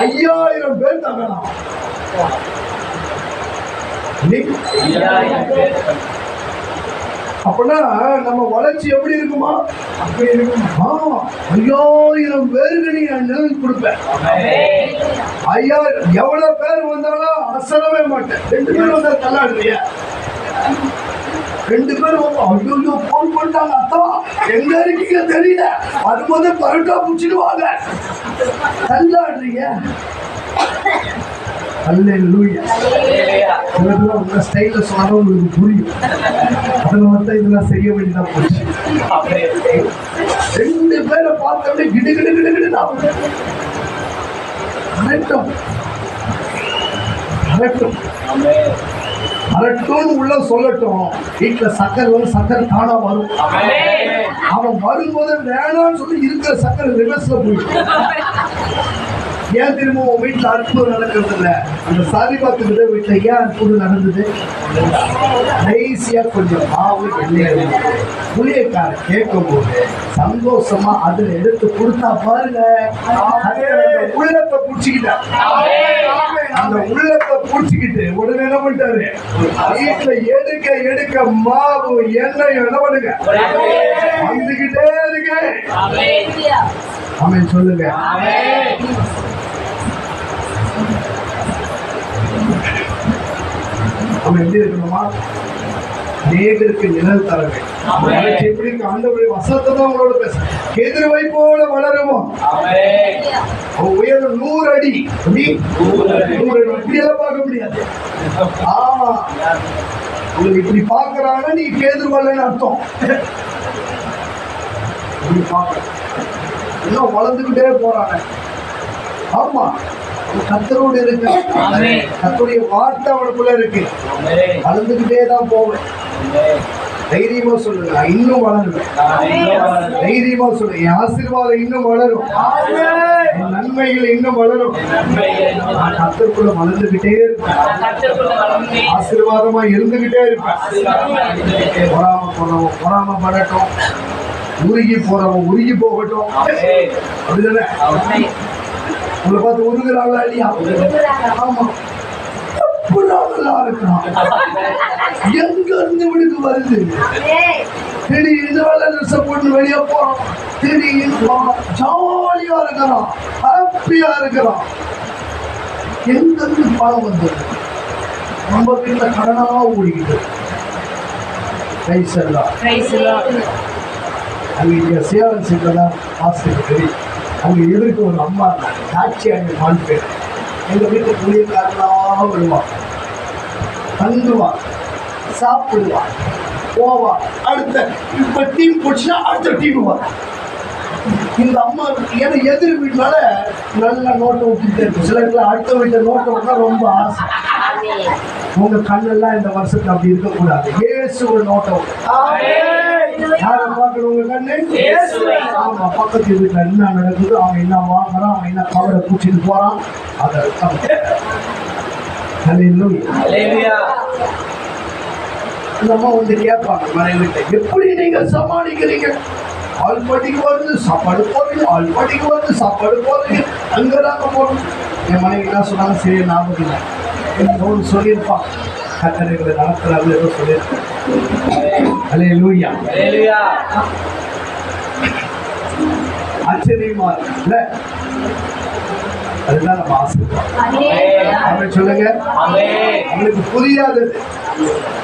5000 பேர் தங்கலாம். அப்படின்னா நம்ம வளர்ச்சி எப்படி இருக்குமா? அப்படி இருக்குமா? 5000 பேருக்கு நீ நிழல் கொடுப்பேன். 5000 எவ்வளவு பேர் வந்தாலும் அசலவே மாட்டேன். 2 பேர் வந்தா தள்ளாடுறிய, 2 பேர் ஐயோ போன் பண்ணிட்டாங்க, அத்தா எங்க இருக்கீங்க தெரியல, வரும்போது பரோட்டா பிடிச்சிடுவாங்க, தள்ளாடுறீங்க. அல்லேலூயா. இதெல்லாம் உங்க ஸ்டைல்ல சொன்னாலும் உங்களுக்கு புரியும். அதில் வந்து இதெல்லாம் செய்ய வேண்டியதா போச்சு. 2 பேரை பார்த்தோன்னே கிடு கிடு கிடு கிடு அரட்டும் அரட்டும் அரட்டும் உள்ள சொல்லட்டும். வீட்டுல சக்கரை தானா வரும். அவன் வரும்போது வேணாம்னு சொல்லி இருக்கிற சக்கரை ரிவர்ஸ்ல போயிடும். ஏன் திரும்ப உன் வீட்டுல அற்புதம் நடக்கிறது இல்ல? அந்த சாதி பார்த்துக்கிட்ட வீட்டுல ஏன் அற்புதம் நடந்தது? கடைசியா கொஞ்சம் மாவு எண்ணெய் புளியக்கார கேட்கும் போது சந்தோஷமா அதுல எடுத்து கொடுத்தா பாருங்க, உள்ளத்தை புடிச்சுக்கிட்டான். அந்த உள்ளத்தை புடிச்சுக்கிட்டு உடனே என்ன பண்ணிட்டாரு? வீட்டுல எடுக்க எடுக்க மாவு எண்ணெய் என்ன பண்ணுங்க வந்துகிட்டே இருக்கு. ஆமென் சொல்லுங்க. நம்ம எப்படி இருக்கணுமா? நேருக்கு நிழல் தர வேண்டும். எப்படி ஆண்டவருடைய வசனத்தை தான் உங்களோட பேச. கேதுருவை போல வளருவோம். உயரம் 100 அடி. 100 அடி இப்படியெல்லாம் பார்க்க முடியாது. உங்களுக்கு இப்படி பார்க்கறாங்க, நீ கேதுருவல்லன்னு அர்த்தம். இன்னும் வளர்ந்துகிட்டே போறாங்க. ஆமா, கர்த்தரோடு இருக்கு. கர்த்தருடைய வார்த்தை அவனுக்குள்ள இருக்கு. வளர்ந்துகிட்டே தான் போவேன். தைரியமா சொல்லுங்க, இன்னும் வளருவேன். தைரியமா சொல்லுங்க, என் ஆசீர்வாதம் இன்னும் வளரும், என் நன்மைகள் இன்னும் வளரும். நான் கர்த்தருக்குள்ள வளர்ந்துகிட்டே இருப்பேன். ஆசீர்வாதமா இருந்துகிட்டே இருப்பேன். பொறாம போனவன் பொறாம படட்டும், உருகி போறவன் உருகி போகட்டும். அப்படிதானே? உங்களை பார்த்து உருகுறாங்களா இல்லையா? ஆமா, நல்லா இருக்கலாம். எங்க இருந்து விடுக்கு வருது? திடீர்னு வேலை ட்ரெஸ் போட்டு வெளியே போறோம், திடீர்னு ஜாலியா இருக்கிறோம், ஹாப்பியா இருக்கிறோம். எங்க இருந்து பணம் வந்தது? நம்ம வீட்டுல கடனா ஓடிக்கிட்டு. அங்க சேவன் சென்றதான் ஹாஸ்பிட்டல். அங்க எதிர்க்கு ஒரு அம்மா காட்சி அங்கே மாண்பேன். எங்க வீட்டு புளியக்காரனாக வருவான், தங்குவான், சாப்பிடுவான், போவான். அடுத்த இப்ப டீம் போச்சுன்னா அடுத்த டீம் வா. இந்த அம்மா ஏன்னா எதிர் வீட்டுனால நல்ல நோட்டை விட்டுட்டே இருக்கும். சிலருக்குலாம் அடுத்த வீட்டை நோட்டை விட்டா ரொம்ப ஆசை. உங்க கண்ணெல்லாம் இந்த வருஷத்துல அப்படி இருக்கக்கூடாது. இயேசுவோட நோட்டை யாரை பார்க்கணும்? உங்க கண்ணு. ஆமா, பக்கத்து வீட்டுல என்ன நடக்குது, அவன் என்ன வாங்குறான், அவன் என்ன கவரை பூச்சிட்டு போறான், அதை இந்த அம்மா வந்து கேட்பாங்க மனைவிட்ட, எப்படி நீங்க சமாளிக்கிறீங்க? ஆள்பட்டிக்கு வருது சாப்பாடு போடுறீங்க, ஆள்பட்டிக்கு வருது சாப்பாடு போடுறீங்க, அங்கதாங்க போடுறோம். என் மனைவி என்ன சொன்னாங்க, சரி ஞாபகம் இல்லை, இன்னொன்று சொல்லியிருப்பான், கத்தனைகளை நடத்துறாரு ஏதோ சொல்லியிருப்பான். அல்லேலூயா. ஆச்சரியமா இருக்குல்ல? அதுதான் நம்ம ஆசீர்வாதம். அவன் சொல்லுங்க, அவனுக்கு புரியாது,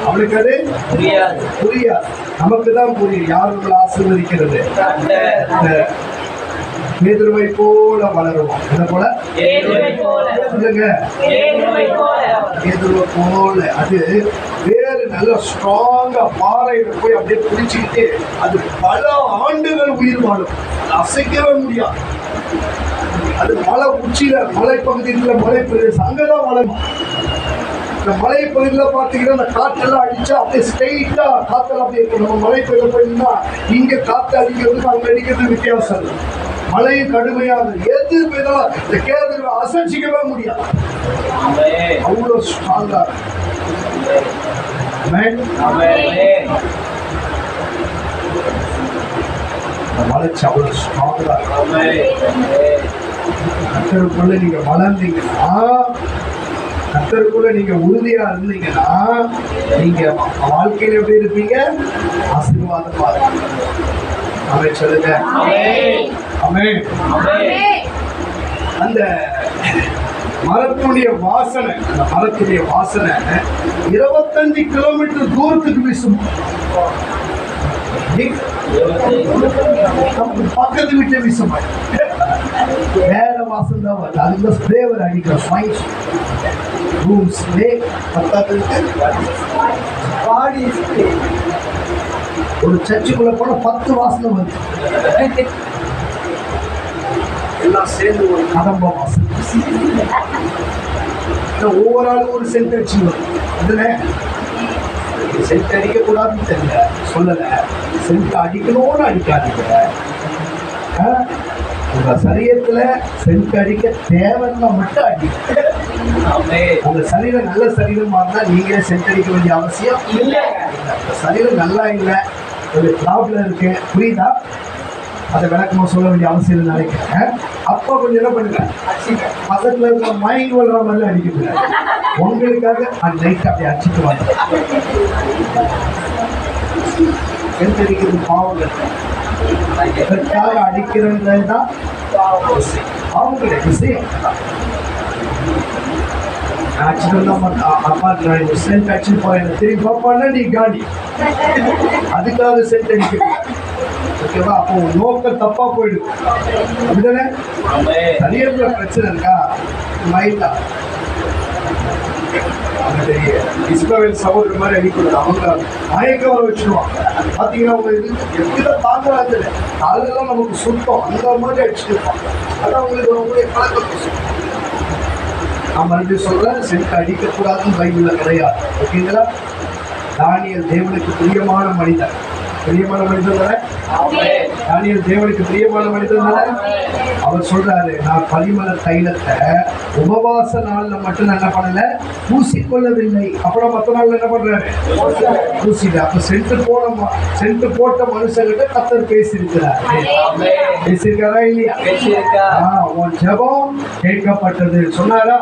அவனுக்கு அது புரியாது. நமக்கு தான் புரியும் யார் உங்களை ஆசீர்வதிக்கிறது. பேதுருவை போல வளருவோம். என்ன போல சொல்லுங்க, பேதுருவை போல. அது வேறு நல்ல ஸ்ட்ராங்கா பாறையில போய் அப்படியே பிடிச்சிக்கிட்டு அது பல ஆண்டுகள் உயிர் வாழும், அசைக்கவே முடியாது. அது மலை உச்சியில மலைப்பகுதியில மலை பிரதேசம் அங்கதான் வளரும். இந்த மலை பகுதியில் பார்த்தீங்கன்னா அந்த காற்றெல்லாம் அடிச்சா அப்படியே ஸ்ட்ரெயிட்டா காத்தெல்லாம் அப்படியே இருக்கும். நம்ம மலை பகுதியில் போயிருந்தா இங்க காற்று அடிக்கிறதுக்கு அங்க அடிக்கிறது வித்தியாசம் இல்லை. மழையும் கடுமையாக எது போயினாலும் இந்த கேதுவை அசைச்சிக்கவே முடியாது, அவ்வளவு ஸ்ட்ராங்கா. வளர்ச்சி அவ்வளவு ஸ்ட்ராங்கா. கத்தருக்குள்ள நீங்க வளர்ந்தீங்கன்னா, கத்தருக்குள்ள நீங்க உறுதியா இருந்தீங்கன்னா, நீங்க வாழ்க்கையில எப்படி இருப்பீங்க? ஆசீர்வாதமா இருப்பீங்க. ஆமென் சொல்லுங்க. ஆமென். அந்த மரத்துடைய வாசனை, அந்த மரத்துடைய வாசனை 25 கிலோமீட்டர் தூரத்துக்கு வீசும். பக்கத்து வீட்டை வீசும், வேற வாசம் தான் வருது. அதுக்கு ஸ்ப்ரேவர் அடிக்கிற ஃபைன் ரூம் ஸ்ப்ரே. ஒரு சர்ச்சுக்குள்ள போன 10 வாசனை வருது, எல்லாம் சேர்ந்து ஒரு கதம்ப வாசனை. ஒவ்வொரு ஆளும் ஒரு சென்ட் அடிச்சு வரும். இதுல சென்ட் அடிக்க கூடாதுன்னு தெரியல, சொல்லல. சென்ட் அடிக்கணும்னு அடிக்காதீங்க. உங்க சரீரத்துல சென்ட் அடிக்க தேவைன்னா மட்டும் அடிக்க. உங்க சரீரம் நல்ல சரீரமா இருந்தா நீங்களே சென்ட் அடிக்க வேண்டிய அவசியம் இல்லை. சரீரம் நல்லா இல்லை, ஒரு ப்ராப்ளம் இருக்கு, புரியுதா? அதை விளக்கமா சொல்ல வேண்டிய அவசியம் இல்லை நினைக்கிறேன். அப்பா கொஞ்சம் என்ன பண்ணுங்க, பக்கத்துல இருக்க மைண்ட் வளர மாதிரி அடிக்குது. உங்களுக்காக அந்த நைட் அப்படி அடிச்சுட்டு வாங்க. சென்ட் அடிக்கிறது பாவம் இல்லை, எதற்காக அடிக்கிறது தான் அவங்களுடைய விஷயம். அப்பா சென்ட் அடிச்சு போறேன் திரும்பி பாப்பான்னா நீ காடி, அதுக்காக சென்ட் அடிக்க. ஓகேவா? அப்போ நோக்கம் தப்பா போயிடுது, அப்படிதானே? சரீரத்துல பிரச்சனை இருக்கா, மைண்டா இஸ்ரவேல் சகோதரர் மாதிரி அடிக்கிறது. அவங்க மயக்கம் வர வச்சுருவாங்க. பார்த்தீங்கன்னா அவங்க இது எப்படிதான் தாங்குறாங்க, அதெல்லாம் நமக்கு சுத்தம் அந்த மாதிரி அடிச்சுட்டு இருப்பாங்க. அதான் அவங்களுக்கு அவங்களுடைய பழக்கம். நான் மறுபடியும் சொல்றேன், சென்ட் அடிக்கக்கூடாதுன்னு பைபிள்ல கிடையாது. ஓகேங்களா? தானியேல் தேவனுக்கு பிரியமான மனிதன். பிரியமான மனிதன் தானே தானியேல்? தேவனுக்கு பிரியமான மனிதன் தானே? அவர் சொல்றாரு, நான் பரிமள தைலத்தை உபவாச நாள்ல மட்டும் என்ன பண்ணல, பூசிக்கொள்ளவில்லை. அப்புறம் மற்ற நாள்ல என்ன பண்றாரு, பூசிட்டு. அப்ப சென்ட் போட்ட மனுஷங்கிட்ட கர்த்தர் பேசியிருக்கிறார். பேசியிருக்காரா இல்லையா? உன் ஜெபம் கேட்கப்பட்டது சொன்னாரா?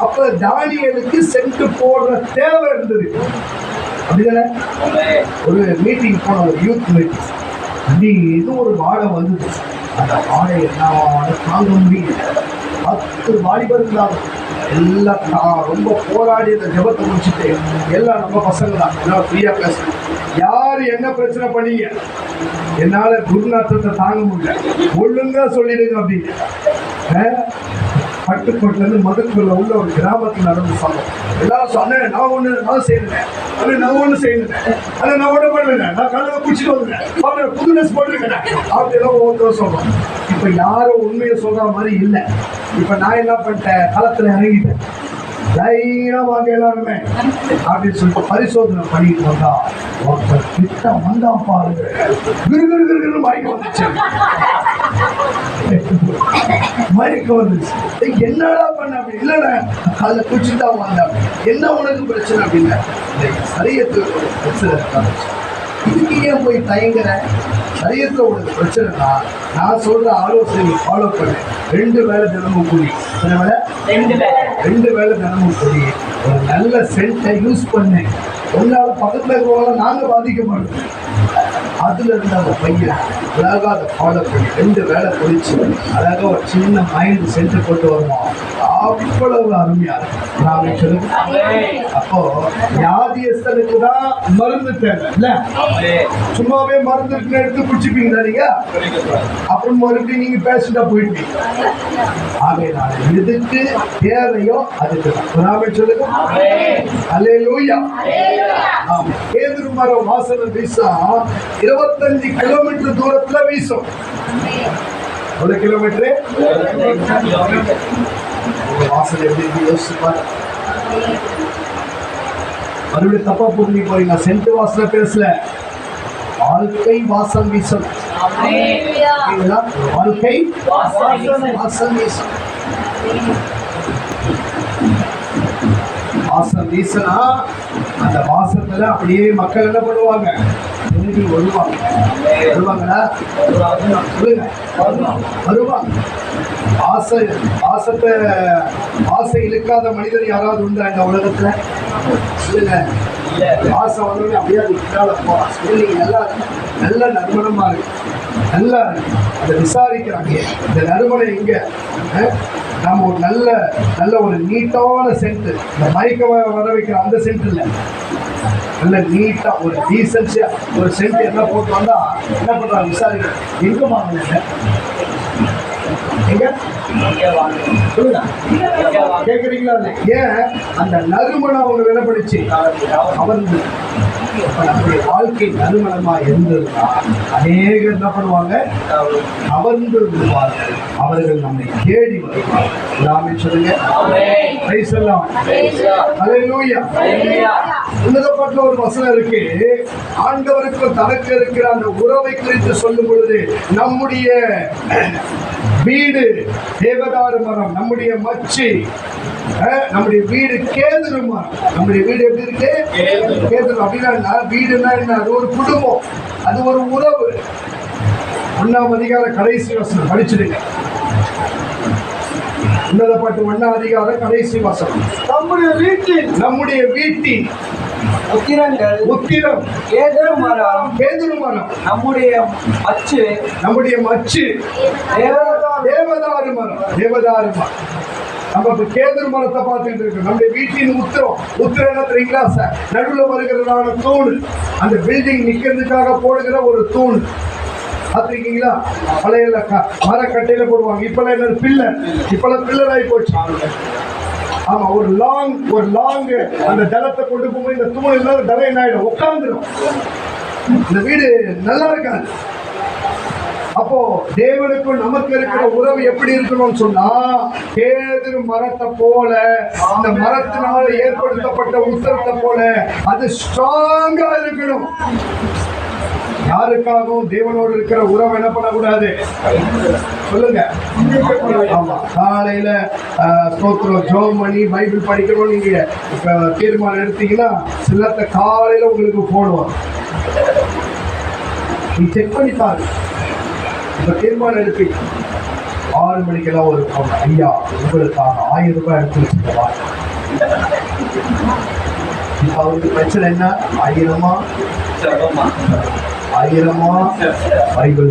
அப்ப தானியேலுக்கு சென்ட் போடுற தேவை இருந்தது, அப்படிதானே? ஒரு மீட்டிங் போன, ஒரு யூத் மீட்டிங், இது ஒரு வாடை வந்தது. அந்த வாடை என்ன தாங்க முடியல. 10 வாலிபர் இருந்தாங்க. எல்லாம் ரொம்ப போராடி அந்த ஜெபத்தை முடிச்சுட்டு, எல்லாம் நம்ம பசங்க தான், எல்லாம் ஃப்ரீயா பேசணும். யாரு என்ன பிரச்சனை பண்ணீங்க, என்னால துர்நாற்றத்தை தாங்க முடியல, ஒழுங்கா சொல்லிடுங்க அப்படின்னு. பட்டுக்கோட்டிலேருந்து மதுக்குள்ள உள்ள ஒரு கிராமத்தில் நடந்து சொன்னோம். எல்லாரும் சொன்னேன், நான் செய்யறேன், நான் ஒண்ணு செய்யணும், நான் ஒண்ணு பண்ணுவேன், நான் கலவை குடிச்சிட்டு வந்துட்டேன், புதுனஸ் போட்டுருக்கேன் அப்படியெல்லாம் ஒவ்வொருத்தரும் சொல்றோம். இப்ப யாரும் உண்மையை சொல்ற மாதிரி இல்லை. இப்ப நான் என்ன பண்ணிட்டேன், களத்துல இறங்கிட்டேன். லைனா வாங்க எல்லாருமே அப்படின்னு சொல்லிட்டு பரிசோதனை பண்ணிட்டு வந்தா, ஒருத்தர் கிட்ட வந்தா பாருங்க, கிரு மயக்கம் வந்துச்சு. மயக்கம் வந்துச்சு. என்னடா பண்ண அப்படி இல்லைண்ணா, அதில் குடிச்சுட்டா வந்தா, என்ன உனக்கு பிரச்சனை அப்படின்னா, சரீரத்தில் ஒரு பிரச்சனை இருக்காங்க. இதுக்கு ஏன் போய் தயங்குற? சரீரத்தில் உனக்கு பிரச்சனைனா நான் சொல்ற ஆலோசனை ஃபாலோ பண்ணு. 2 வேளை தினமும் கூலி, 2 வேளை 2 வேளை தினமும் கொடி, ஒரு நல்ல சென்ட்டை யூஸ் பண்ணேன். உன்னால பக்கத்துல இருக்கிறவங்க நாங்க பாதிக்க மாட்டோம். அதுல இருந்து அந்த பையன் அழகா அதை ஃபாலோ பண்ணி 2 வேளை குடிச்சு அழகா ஒரு சின்ன மைண்ட் சென்டர் கொண்டு வருவோம். அவ்வளவு அருமையா இருக்கும். அப்போ வியாதியஸ்தனுக்கு தான் மருந்து தேவை இல்ல, சும்மாவே மருந்து எடுத்து குடிச்சுப்பீங்களா நீங்க? அப்புறம் மறுபடியும் நீங்க பேசிட்டா போயிடுவீங்க. ஆகையினால எதுக்கு தேவையோ அதுக்கு தான் சொல்லுங்க. அல்லேலூயா. கேதுரு மரம் வாசனை வீசும் 25 கிலோமீட்டர் தூரத்துல வீசும். எவ்வளவு கிலோமீட்டரு? வாசனை எப்படி யோசிப்பாரு. மறுபடியும் தப்பா புரிஞ்சு போறீங்க. சென்ட் வாசனை பேசல, வாழ்க்கை வாசம் வீசும். வாழ்க்கை வாசம் வீசும். வாசம் வீசினா அந்த வாசத்துல அப்படியே மக்கள் என்ன பண்ணுவாங்க? வருவாங்களா? வருவாங்க. ஆசை இழுக்காத மனிதர் யாராவது உண்டா இந்த உலகத்துல? சொல்லுங்க. ஆசை வந்தோடனே அப்படியே அது போறான். நல்லா நல்ல நறுமணமா இருக்கு, நல்லா அதை விசாரிக்கிறாங்க. இந்த நறுமணம் எங்க? நம்ம ஒரு நல்ல ஒரு நீட்டான சென்ட், இந்த மயக்க வர வைக்கிற அந்த சென்ட் இல்லை, நல்ல நீட்டா ஒரு டீசன்ஸியா ஒரு சென்ட் என்ன போட்டு வந்தா என்ன பண்றாங்க? விசாரிக்கிறேன். எங்க வாங்கினீங்க? கேக்குறீங்களா? ஏன் அந்த நறுமணம் அவங்க விலப்படுச்சு? அவர்கள் நம்முடைய வாழ்க்கை நறுமணமா இருந்ததுன்னா அநேகர் என்ன பண்ணுவாங்க? கவர்ந்து விடுவார்கள். அவர்கள் நம்மை தேடி வருவார்கள். சொல்லுங்க. உன்னதப்பட்ட ஒரு வசனம் இருக்கு. ஆண்டவருக்கு தனக்கு இருக்கிற அந்த உறவை குறித்து சொல்லும் பொழுது நம்முடைய வீடு தேவதாரு மரம், நம்முடைய மச்சி, நம்முடைய வீடு கேதுரு மரம். நம்முடைய வீடு எப்படி இருக்கு? கேதுரு. அப்படின்னா வீடுன்னா என்ன? அது ஒரு குடும்பம், அது ஒரு உறவு. 1ஆம் அதிகாரம் கடைசி வசனம் படிச்சிடுங்க. உன்னதப்பட்டு 1ஆம் அதிகாரம் கடைசி வசனம். நம்முடைய வீட்டின் உத்திரம் கேதுரு மரம், நம்முடைய மச்சு தேவதாரு மரம். நம்ம இப்ப கேதுரு மரத்தை பார்த்துட்டு இருக்கோம். நம்முடைய வீட்டின் உத்திரம் என்ன தெரியுங்களா? நடுவில் வருகிறதான தூண், அந்த பில்டிங் நிக்கிறதுக்காக போடுகிற ஒரு தூண். பார்த்துருக்கீங்களா? பழைய மரக்கட்டையில போடுவாங்க. இப்பெல்லாம் என்ன? பில்லர். இப்பெல்லாம் பில்லர் ஆகி போச்சு. ஆமா, ஒரு லாங் அந்த தளத்தை கொண்டு போகும்போது இந்த தூண் இல்லாத தலை என்ன ஆயிடும்? உட்காந்துடும். இந்த வீடு நல்லா இருக்காது. அப்போ தேவனுக்கும் நமக்கு இருக்கிற உறவு எப்படி இருக்கணும்னு சொன்னா, கேதுரு மரத்தை போல, அந்த மரத்தினால ஏற்படுத்தப்பட்ட உத்தரத்தை போல அது ஸ்ட்ராங்கா இருக்கணும். யாருக்காகவும் தேவனோடு இருக்கிற உறவு என்ன பண்ணக்கூடாது? சொல்லுங்க. ஆமா, காலையில ஸ்தோத்திரம் ஜெபம் பண்ணி பைபிள் படிக்கணும். நீங்க இப்ப தீர்மானம் எடுத்தீங்கன்னா சிலத்த காலையில உங்களுக்கு போன் வரும். நீ செக் பண்ணி பாரு. இப்ப தீர்மானம் எடுப்பி 6 மணிக்கெல்லாம் ஒரு போன், ஐயா உங்களுக்காக 1000 ரூபாய் எடுத்து வச்சுக்கவா? இப்ப அவருக்கு பிரச்சனை என்ன? 1000மா பைபிள்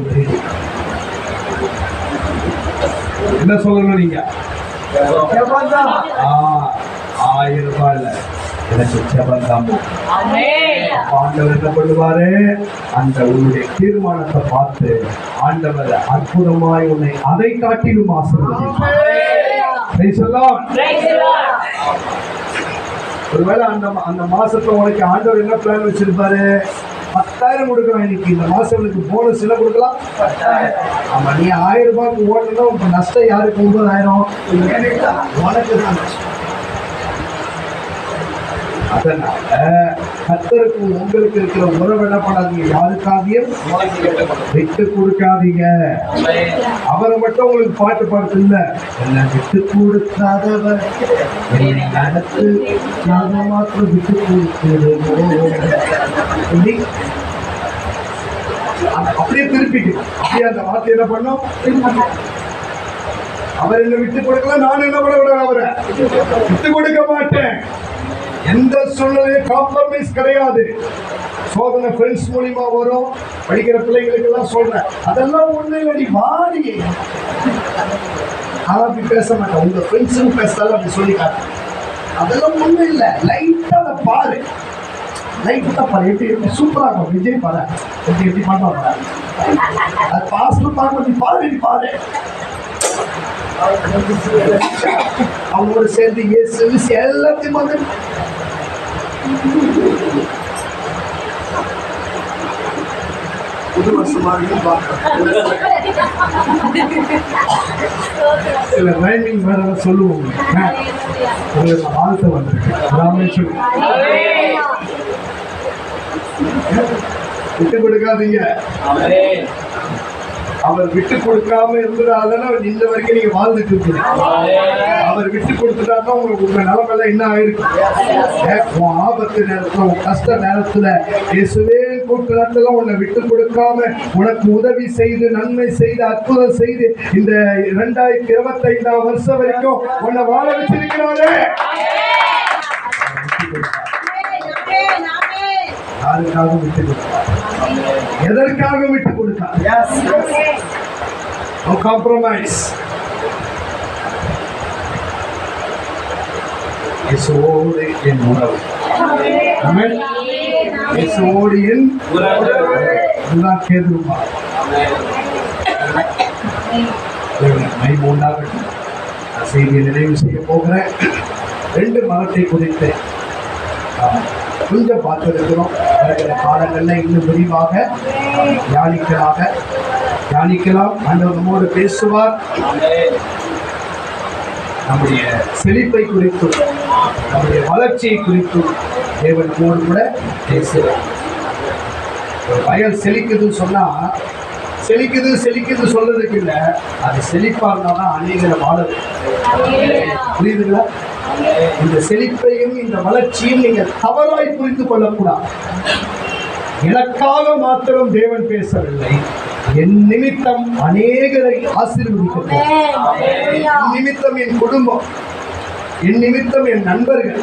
என்ன சொல்லணும்? நீங்க 1000 ரூபாய் இல்ல, எனக்கு ஜெபம். ஆண்டவர் என்ன பண்ணுவாரு? அந்த உன்னுடைய தீர்மானத்தை பார்த்து ஆண்டவர் அற்புதமாய் உன்னை அதை காட்டிலும் ஆசீர்வதிப்பார். ஒருவேளை அந்த மாசத்துல உனக்கு ஆண்டவர் என்ன பிளான் வச்சிருப்பாரு? 10,000 கொடுக்கலாம். இன்னைக்கு இந்த மாசம் எனக்கு போனஸ் என்ன கொடுக்கலாம்? 10,000. ஆமா, நீ 1000 ரூபாய்க்கு ஓடணும். இப்ப நஷ்டம் யாருக்கு? 9,000 உனக்கு தான் நஷ்டம். அதனால கர்த்தருக்கு உங்களுக்கு இருக்கிற உறவு என்ன பண்ணாதீங்க? யாருக்காதையும் விட்டு கொடுக்காதீங்க. அவரை மட்டும் உங்களுக்கு பாட்டு பாடுறது இல்ல, என்ன விட்டு கொடுக்காதவர் நடத்து மாத்திரம் விட்டு கொடுக்கிறோம். அப்படியே திருப்பிக்கு அப்படியே அந்த வார்த்தை என்ன பண்ணும்? அவர் என்ன விட்டு கொடுக்கல, நான் என்ன பண்ண விட அவரை விட்டு கொடுக்க மாட்டேன். எந்த சூழ்நிலையும் காம்ப்ரமைஸ் கிடையாது. சோதனை ஃப்ரெண்ட்ஸ் மூலியமா வரும். படிக்கிற பிள்ளைங்களுக்கு எல்லாம் சொல்றேன், அதெல்லாம் ஒண்ணு இல்லடி வாடி, அப்படி பேச மாட்டேன். உங்க ஃப்ரெண்ட்ஸும் பேசுறாங்க அப்படி சொல்லி காட்டு, அதெல்லாம் ஒண்ணு இல்லை. லைட்டா அதை பாரு, லைட்டா பாரு. எப்படி சூப்பரா இருக்கும் விஜய் பாரு, எப்படி பண்ணுவாங்க அது பாஸ்ட் பார்க்க பாரு. அவங்களோட சேர்ந்து இயேசு எல்லாத்தையும் வந்து புது வருஷமாக சில ரைமிங் வேற சொல்லுவோம். உங்களுக்கு வாழ்த்து வந்திருக்கு. விட்டு கொடுக்காதீங்க. அவர் விட்டு கொடுக்காம இருந்ததால இந்த வரைக்கும் நீங்க வாழ்ந்துட்டு இருக்கீங்க. அவர் விட்டு கொடுத்துட்டாருன்னா உங்களுக்கு உங்க நிலைமையில என்ன ஆயிருக்கு? உன் ஆபத்து நேரத்துல, உன் கஷ்ட நேரத்துல இயேசுவே கூட்டு நேரத்துல உன்னை விட்டு கொடுக்காம உனக்கு உதவி செய்து, நன்மை செய்து, அற்புதம் செய்து இந்த 2025 வருஷம் வரைக்கும் உன்னை வாழ வச்சிருக்கிறாரே. யாருக்காக விட்டு கொடுத்தார்? எதற்காக விட்டு கொடுத்தார்? No compromise. இயேசுவோடு என் உறவு. ஆமென். இயேசுவோடு என் உறவு. இதுதான் கேதுருமா. மகிமை உண்டாகட்டும். செய்தியை நிறைவு செய்ய போகிறேன். 2 மரத்தை குறித்து கொஞ்சம் பார்த்திருக்கிறோம். வருகிற காலங்களில் இன்னும் விரிவாக தியானிக்கலாம். ஆண்டவர் நம்மோடு பேசுவார். நம்முடைய செழிப்பை குறித்தும் நம்முடைய வளர்ச்சியை குறித்தும் தேவன் நம்மோடு கூட பேசுவார். ஒரு வயல் செழிக்குதுன்னு சொன்னா செழிக்குது சொல்றதுக்கு இல்லை, அது செழிப்பா இருந்தாதான் அநேகரை வாழது. புரியுதுங்களா? இந்த செழிப்பையும் இந்த வளர்ச்சியும் நீங்கள் தவறாய் புரிந்து கொள்ளக்கூடாது. எனக்காக மாத்திரம் தேவன் பேசவில்லை, என் நிமித்தம் அநேகரை ஆசீர்வதிக்க, என் நிமித்தம் என் குடும்பம், என் நிமித்தம் என் நண்பர்கள்,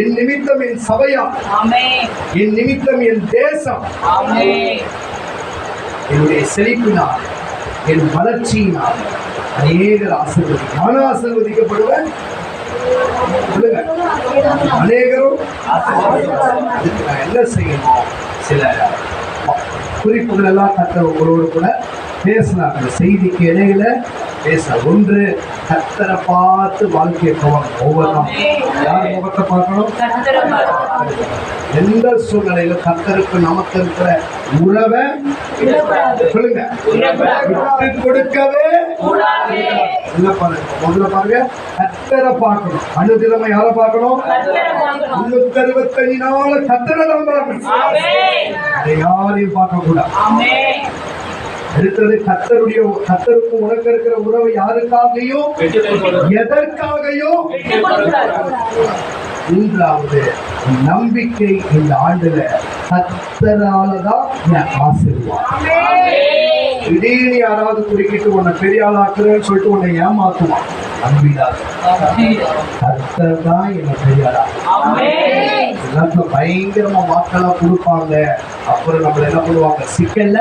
என் நிமித்தம் என் சபையார், என் நிமித்தம் என் தேசம், என்னுடைய செழிப்பினால், என் வளர்ச்சியினால் அநேகர் நானும் ஆசீர்வதிக்கப்படுவேன். அநேகரும் அதுக்கு நான் என்ன செய்யணும்? சில குறிப்புகள் எல்லாம் கர்த்தர் உங்களோடு கூட பேசினாங்க. செய்திக்கு இடையில பேச ஒன்று, கர்த்தரை பார்த்து வாழ்க்கையை போவாங்க. ஒவ்வொரு யார் முகத்தை பார்க்கணும்? எந்த சூழ்நிலையில கர்த்தருக்கு நமக்கு இருக்கிற உறவை சொல்லுங்க, விட்டு கொடுக்கவே முதல்ல பாருங்க, கர்த்தரை பார்க்கணும். அனுதினமா யாரை பார்க்கணும்? 365 நாள் கர்த்தரை தான் பார்க்கணும். யாரையும் பார்க்க கூடாது. அடுத்தது கர்த்தருக்கும் உனக்கு இருக்கிற உறவு யாருக்காகையும் எதற்காகையும். 3வது நம்பிக்கை. இந்த ஆண்டுல கர்த்தராலதான் ஆசீர்வாதம். திடீர்னு யாராவது குறுக்கிட்டு உன்னை பெரிய ஆளாக்குறேன்னு சொல்லிட்டு உன்னை ஏமாத்துவான். நம்பிடாது. கர்த்தர் தான் என்ன பெரிய ஆளா. எல்லாத்துல பயங்கரமா வாக்கெல்லாம் கொடுப்பாங்க. அப்புறம் நம்மள என்ன பண்ணுவாங்க? சிக்கல்ல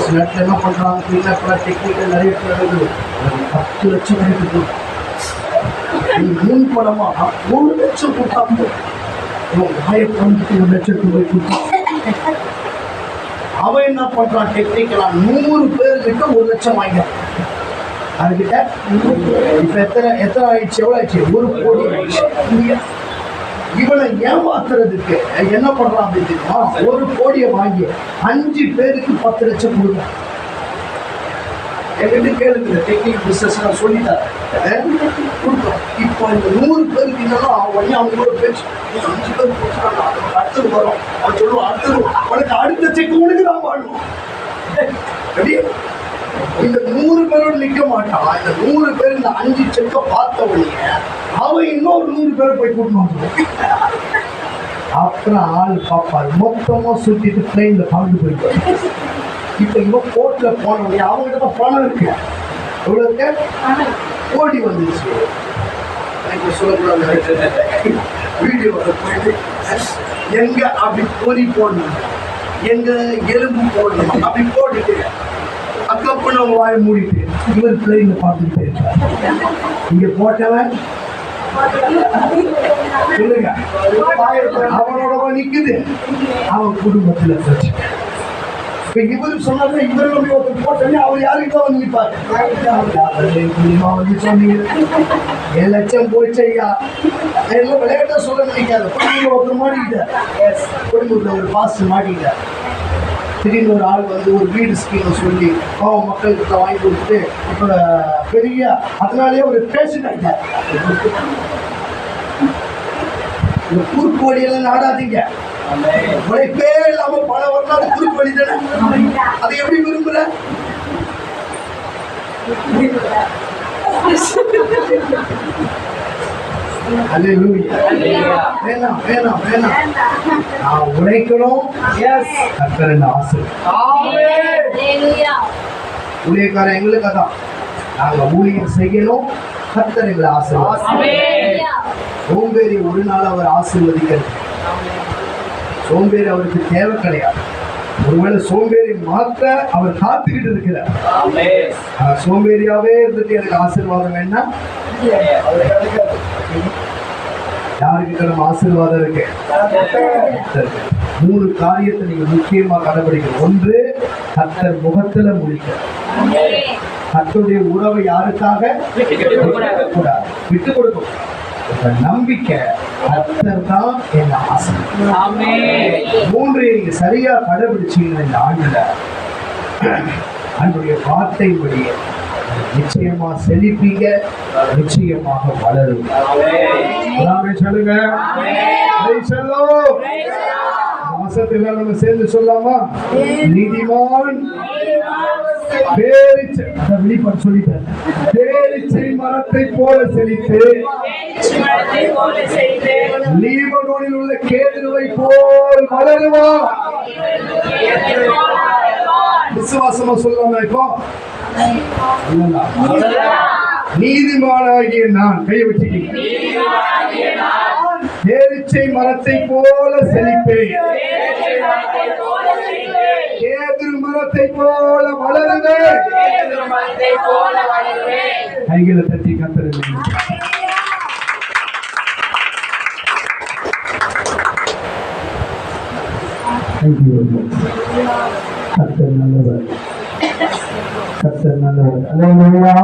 சில இடத்துல என்ன பண்றாங்க? டெக்னிக்கல் நிறைய பேர் 10 லட்சம் கிடைக்குது. 3 பணமா 1 லட்சம் கொடுத்தாங்க. 1 லட்சத்துக்கு போய் கொடுத்தான். அவன் என்ன பண்றான்? டெக்னிக்கலா 100 பேர்கிட்ட 1 லட்சம் வாங்கிட்டான். அதுகிட்ட இப்ப எத்தனை ஆயிடுச்சு? எவ்வளவு ஆயிடுச்சு? 1 கோடி ஆயிடுச்சு. இவனை ஏமாத்துறதுக்கு என்ன பண்றான் அப்படின்னா, 1 கோடியை வாங்கி 5 பேருக்கு 10 லட்சம் கொடுக்குறான். என்கிட்ட கேளுங்க, டெக்னிக் பிசினஸ் நான் சொல்லித்தரேன் கொடுக்குறோம். இப்போ இந்த 100 பேருக்கு என்னன்னா அவங்களோட பேச்சு 5 பேர் கொடுக்குறாங்க. அடுத்தது வரும், அவன் சொல்லுவான் அடுத்தது உனக்கு அடுத்த செக் உனக்கு தான் வாழும். இந்த 100 பேரோட நிற்க மாட்டான். இந்த 100 பேர் இந்த 5 செக்கை பார்த்த உடனே அவன் இன்னொரு 100 பேரை போய் கூட்டணும். அப்புறம் ஆள் பார்ப்பாரு, மொத்தமா சுத்திட்டு பிளைன்ல பறந்து போயிட்டு. இப்ப இவன் கோர்ட்ல போன உடனே அவங்ககிட்ட தான் பணம் இருக்கு. எவ்வளவு ஓடி வந்துச்சு. எனக்கு சொல்லக்கூடாது, வீடியோ போயிட்டு எங்க அப்படி பொறி போடணும், எங்க எலும்பு போடணும், அப்படி போட்டுட்டு அக்கப்பன்னு அவங்க வாயை மூடிட்டு இவர் பிள்ளைங்க பார்த்துக்கிட்டே இருக்கார். இங்க போட்டவன் சொல்லுங்க, அவனோட நிக்குது, அவன் குடும்பத்துல பிரச்சனை. இப்ப இவரு சொன்னாங்க, இவரு நம்பி ஒருத்தர் போட்டோன்னே அவர் யாருக்கு வந்து நிற்பாரு. வந்து சொன்னீங்க 7 லட்சம் போச்சு ஐயா, எல்லாம் விளையாட்டா சொல்ல நினைக்காது. குடும்பத்தில் ஒருத்தர் மாட்டிக்கிட்டார், குடும்பத்தில் ஒரு பாஸ்டர் மாட்டிக்கிட்டார். திடீர்னு ஒரு ஆள் வந்து ஒரு வீடு ஸ்கீம் சொல்லி மக்களுக்கு வாங்கி கொடுத்துட்டு இப்போ பெரிய அதனாலேயே ஒரு பேஷண்ட் ஆகிட்டார். இந்த குறுக்கு வழியெல்லாம் நாடாதீங்க, உழைப்பே இல்லாம பணம் வரலாம், அது குறுக்கு வழி தானே. அதை எப்படி விரும்புற? வேணாம் வேணாம் வேணாம், நான் உழைக்கணும். ஆசை ஊழியக்காரன் எங்களுக்கு அதான், நாங்க ஊழியம் செய்யணும், கர்த்தர் எங்களை ஆசீர்வாதம். சோம்பேறி ஒரு நாள் அவர் ஆசீர்வதிக்கிறது, சோம்பேறி அவருக்கு தேவை கிடையாது. ஒருவேளை சோம்பேறி மாற்ற அவர் காத்துக்கிட்டு இருக்கிறார். சோம்பேறியாவே இருந்துட்டு எனக்கு ஆசீர்வாதம் வேணா, யாருக்கிட்ட நம்ம ஆசீர்வாதம் இருக்கு? 3 காரியத்தை நீங்க முக்கியமா கடைபிடிக்கணும். 1, கர்த்தர் முகத்துல முடிக்க, கர்த்தருடைய உறவை யாருக்காக கூடாது, விட்டு கொடுக்கும். நம்பிக்கை, கர்த்தர் தான் என்ன ஆசை. 3 நீங்க சரியா கடைபிடிச்சீங்கன்னா இந்த ஆண்டுல அன்றைய வார்த்தைப்படி நிச்சயமா செழிப்பீங்க, நிச்சயமாக வளருங்க. சொல்லுங்க, மாசத்துல நம்ம சேர்ந்து சொல்லாமா? நீதிமான் வெளிப்பாடு சொல்லிட்டேன், பேரிச்சை மரத்தை போல செழித்து லீபனோனில் உள்ள கேதுருவை போல் வளருவான். விசுவாசமா சொல்லலாம். இப்போ நீதிமானாகிய நான் கையை வச்சுட்டீங்க, பேரிச்சை மரத்தை போல செழிப்பேன், கேதுரு மரத்தை போல வளருவேன். கைகளை தட்டி கத்தருங்க. கர்த்தர் நல்லவர், கர்த்தர் நல்லவர். அல்லேலூயா.